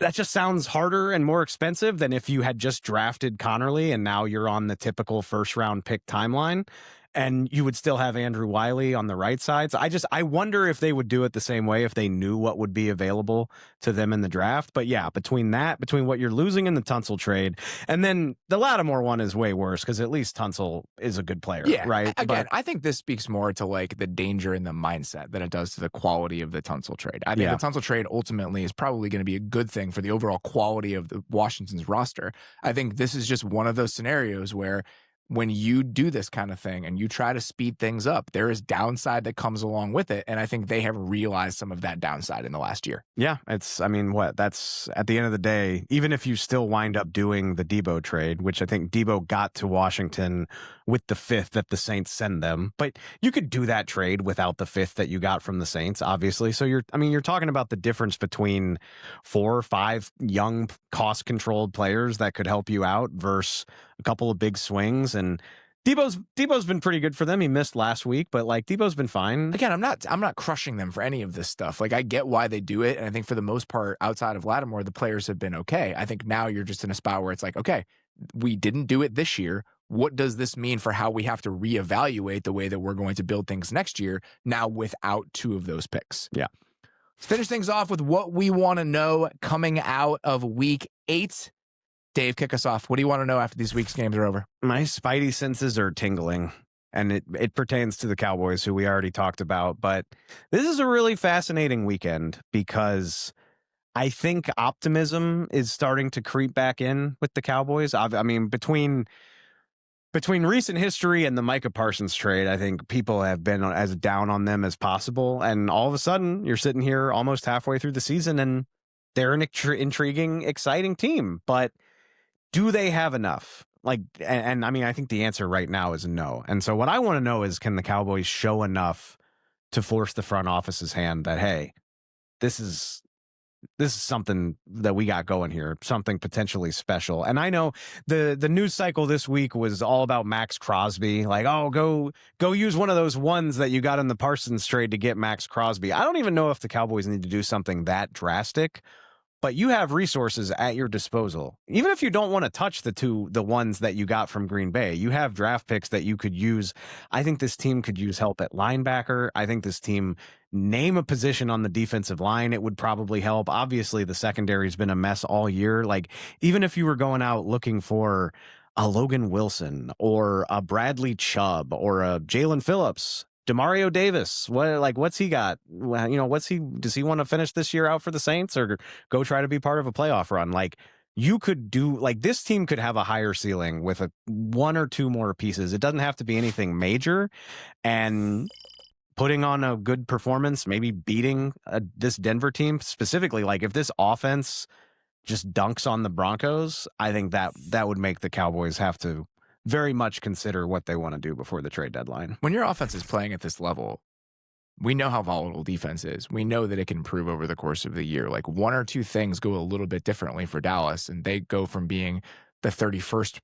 That just sounds harder and more expensive than if you had just drafted Connerly and now you're on the typical first round pick timeline. And you would still have Andrew Wiley on the right side. So I wonder if they would do it the same way if they knew what would be available to them in the draft. But yeah, between what you're losing in the Tunsil trade, and then the Lattimore one is way worse because at least Tunsil is a good player, right? Again, I think this speaks more to like the danger in the mindset than it does to the quality of the Tunsil trade. I think the Tunsil trade ultimately is probably going to be a good thing for the overall quality of the Washington's roster. I think this is just one of those scenarios where when you do this kind of thing and you try to speed things up, there is downside that comes along with it. And I think they have realized some of that downside in the last year. Yeah, that's at the end of the day, even if you still wind up doing the Debo trade, which I think Debo got to Washington with the 5th that the Saints send them, but you could do that trade without the 5th that you got from the Saints, obviously. So you're talking about the difference between 4 or 5 young cost-controlled players that could help you out versus a couple of big swings. And Debo's been pretty good for them. He missed last week, but like Debo's been fine. Again, I'm not crushing them for any of this stuff. Like I get why they do it, and I think for the most part, outside of Lattimore, the players have been okay. I think now you're just in a spot where it's like, okay, we didn't do it this year. What does this mean for how we have to reevaluate the way that we're going to build things next year now without 2 of those picks? Yeah. Let's finish things off with what we want to know coming out of week 8. Dave, kick us off. What do you want to know after these week's games are over? My spidey senses are tingling, and it pertains to the Cowboys, who we already talked about. But this is a really fascinating weekend because I think optimism is starting to creep back in with the Cowboys. I mean, between recent history and the Micah Parsons trade, I think people have been as down on them as possible. And all of a sudden, you're sitting here almost halfway through the season, and they're an intriguing, exciting team. But do they have enough? And I mean, I think the answer right now is no. And so what I want to know is, can the Cowboys show enough to force the front office's hand that, hey, this is something that we got going here, something potentially special. And I know the news cycle this week was all about Max Crosby. Like, oh, go use one of those ones that you got in the Parsons trade to get Max Crosby. I don't even know if the Cowboys need to do something that drastic, but you have resources at your disposal. Even if you don't want to touch the ones that you got from Green Bay, you have draft picks that you could use. I think this team could use help at linebacker. I think this team, name a position on the defensive line, it would probably help. Obviously, the secondary has been a mess all year. Like, even if you were going out looking for a Logan Wilson or a Bradley Chubb or a Jalen Phillips, Demario Davis, what's he got? Well, does he want to finish this year out for the Saints or go try to be part of a playoff run? Like, you could do, like, this team could have a higher ceiling with 1 or 2 more pieces. It doesn't have to be anything major, and putting on a good performance, maybe beating this Denver team specifically. Like, if this offense just dunks on the Broncos, I think that would make the Cowboys have to very much consider what they want to do before the trade deadline. When your offense is playing at this level, we know how volatile defense is. We know that it can improve over the course of the year. Like, 1 or 2 things go a little bit differently for Dallas, and they go from being the 31st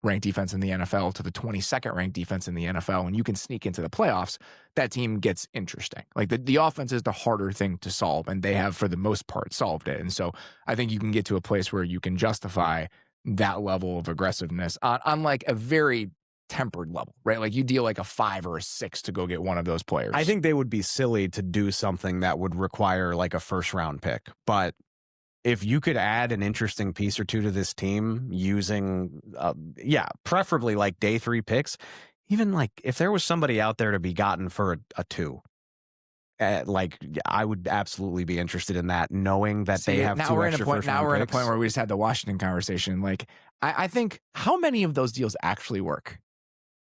ranked defense in the NFL to the 22nd ranked defense in the NFL, and you can sneak into the playoffs. That team gets interesting. Like, the offense is the harder thing to solve, and they have, for the most part, solved it. And so I think you can get to a place where you can justify that level of aggressiveness on like a very tempered level, right? Like, you deal like a 5 or a 6 to go get one of those players. I think they would be silly to do something that would require like a first round pick. But if you could add an interesting piece or 2 to this team using, preferably like day 3 picks, even like if there was somebody out there to be gotten for a 2, like, I would absolutely be interested in that, knowing that they have 2 extra first round picks. Now we're in a point where we just had the Washington conversation. Like, I think, how many of those deals actually work?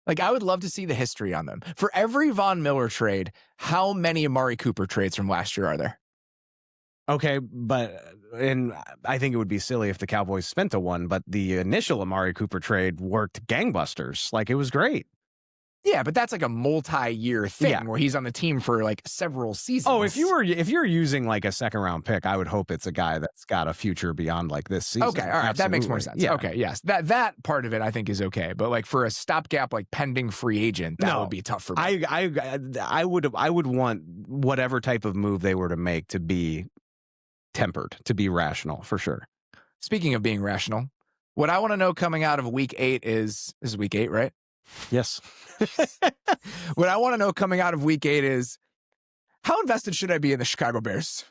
Like, I would love to see the history on them. For every Von Miller trade, how many Amari Cooper trades from last year are there? Okay, and I think it would be silly if the Cowboys spent a 1, but the initial Amari Cooper trade worked gangbusters. Like, it was great. Yeah, but that's like a multi-year thing where he's on the team for like several seasons. Oh, if you're using like a second round pick, I would hope it's a guy that's got a future beyond like this season. Okay, all right, Absolutely. That makes more sense. Yeah. Okay, yes, that part of it I think is okay, but like for a stopgap, like pending free agent, that would be tough for me. I would want whatever type of move they were to make to be tempered, to be rational for sure. Speaking of being rational, what I want to know coming out of week 8 is week 8, right? Yes. What I want to know coming out of week 8 is how invested should I be in the Chicago Bears?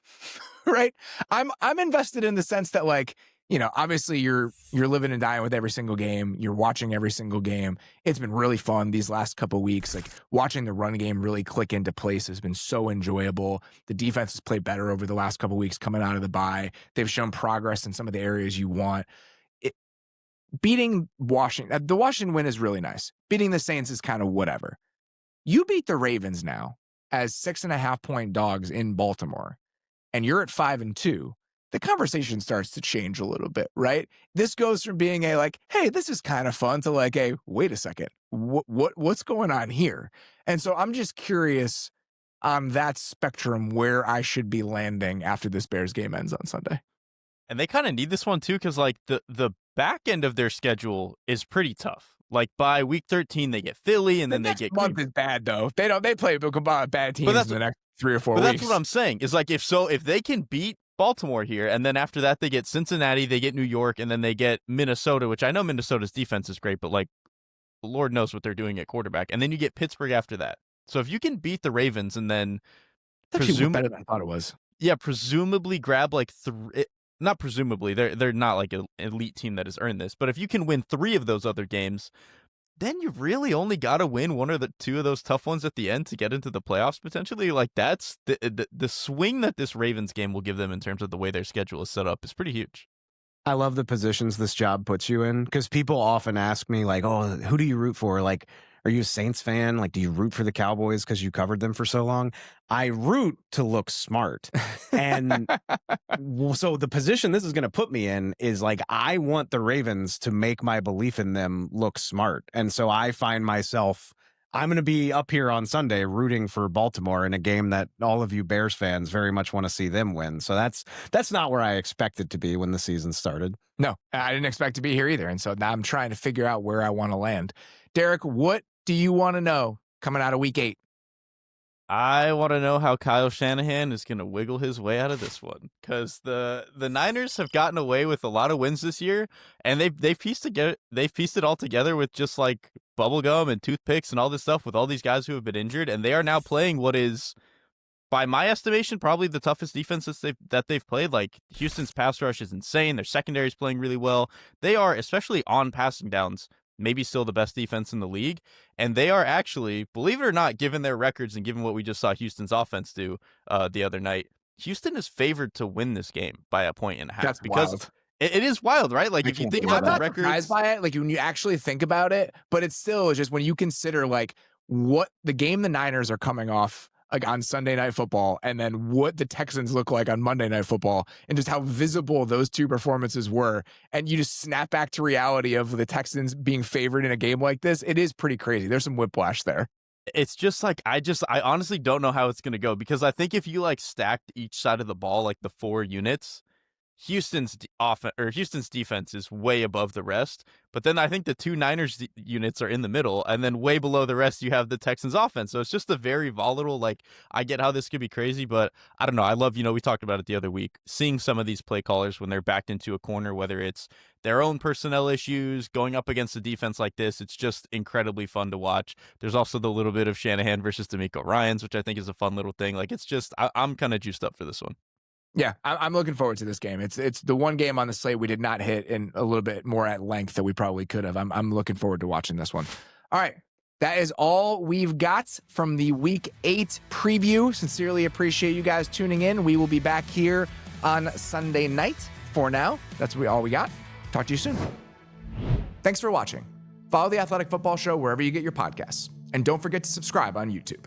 Right? I'm invested in the sense that, like, you know, obviously you're living and dying with every single game. You're watching every single game. It's been really fun these last couple of weeks. Like watching the run game really click into place has been so enjoyable. The defense has played better over the last couple of weeks coming out of the bye. They've shown progress in some of the areas you want. Beating Washington, the Washington win is really nice. Beating the Saints is kind of whatever. You beat the Ravens now as 6.5-point dogs in Baltimore, and you're at 5-2. The conversation starts to change a little bit, right? This goes from being a like, hey, this is kind of fun to like a wait a second, what's going on here? And so I'm just curious on that spectrum where I should be landing after this Bears game ends on Sunday. And they kind of need this one too, because like the back end of their schedule is pretty tough. Like by week 13, they get Philly, and then they get month is bad though. They play bad teams in the next 3 or 4 weeks. That's what I'm saying. Is like if they can beat Baltimore here, and then after that they get Cincinnati, they get New York, and then they get Minnesota, which I know Minnesota's defense is great, but like Lord knows what they're doing at quarterback. And then you get Pittsburgh after that. So if you can beat the Ravens and then presumably better than I thought it was. Yeah, presumably grab like not presumably, they're not like an elite team that has earned this, but if you can win 3 of those other games, then you've really only got to win 1 or 2 of those tough ones at the end to get into the playoffs potentially. Like that's the swing that this Ravens game will give them in terms of the way their schedule is set up is pretty huge. I love the positions this job puts you in, because people often ask me like, oh, who do you root for? Like, are you a Saints fan? Like, do you root for the Cowboys because you covered them for so long? I root to look smart. And so the position this is going to put me in is like, I want the Ravens to make my belief in them look smart. And so I find myself, I'm going to be up here on Sunday rooting for Baltimore in a game that all of you Bears fans very much want to see them win. So that's not where I expected to be when the season started. No, I didn't expect to be here either. And so now I'm trying to figure out where I want to land. Derrik, what do you want to know coming out of week 8? I want to know how Kyle Shanahan is going to wiggle his way out of this one, because the Niners have gotten away with a lot of wins this year, and they've pieced it all together with just like bubblegum and toothpicks and all this stuff with all these guys who have been injured, and they are now playing what is, by my estimation, probably the toughest defense that they've played. Like Houston's pass rush is insane. Their secondary is playing really well. They are, especially on passing downs, maybe still the best defense in the league. And they are actually, believe it or not, given their records and given what we just saw Houston's offense do the other night, Houston is favored to win this game by 1.5 points. That's because wild. It is wild, right? Like if you think about the records. I'm not surprised by it, like when you actually think about it, but it's still just when you consider like what the game the Niners are coming off like on Sunday Night Football, and then what the Texans look like on Monday Night Football, and just how visible those 2 performances were, and you just snap back to reality of the Texans being favored in a game like this, it is pretty crazy. There's some whiplash there. It's just like, I honestly don't know how it's going to go, because I think if you like stacked each side of the ball, like the 4 units, Houston's defense is way above the rest, but then I think the 2 Niners units are in the middle, and then way below the rest you have the Texans offense. So it's just a very volatile, like, I get how this could be crazy, but I don't know. I love, we talked about it the other week, seeing some of these play callers when they're backed into a corner, whether it's their own personnel issues, going up against a defense like this. It's just incredibly fun to watch. There's also the little bit of Shanahan versus D'Amico Ryans, which I think is a fun little thing. Like, it's just, I'm kind of juiced up for this one. Yeah, I'm looking forward to this game. It's the one game on the slate we did not hit in a little bit more at length that we probably could have. I'm looking forward to watching this one. All right, that is all we've got from the Week 8 preview. Sincerely appreciate you guys tuning in. We will be back here on Sunday night. For now, that's all we got. Talk to you soon. Thanks for watching. Follow The Athletic Football Show wherever you get your podcasts. And don't forget to subscribe on YouTube.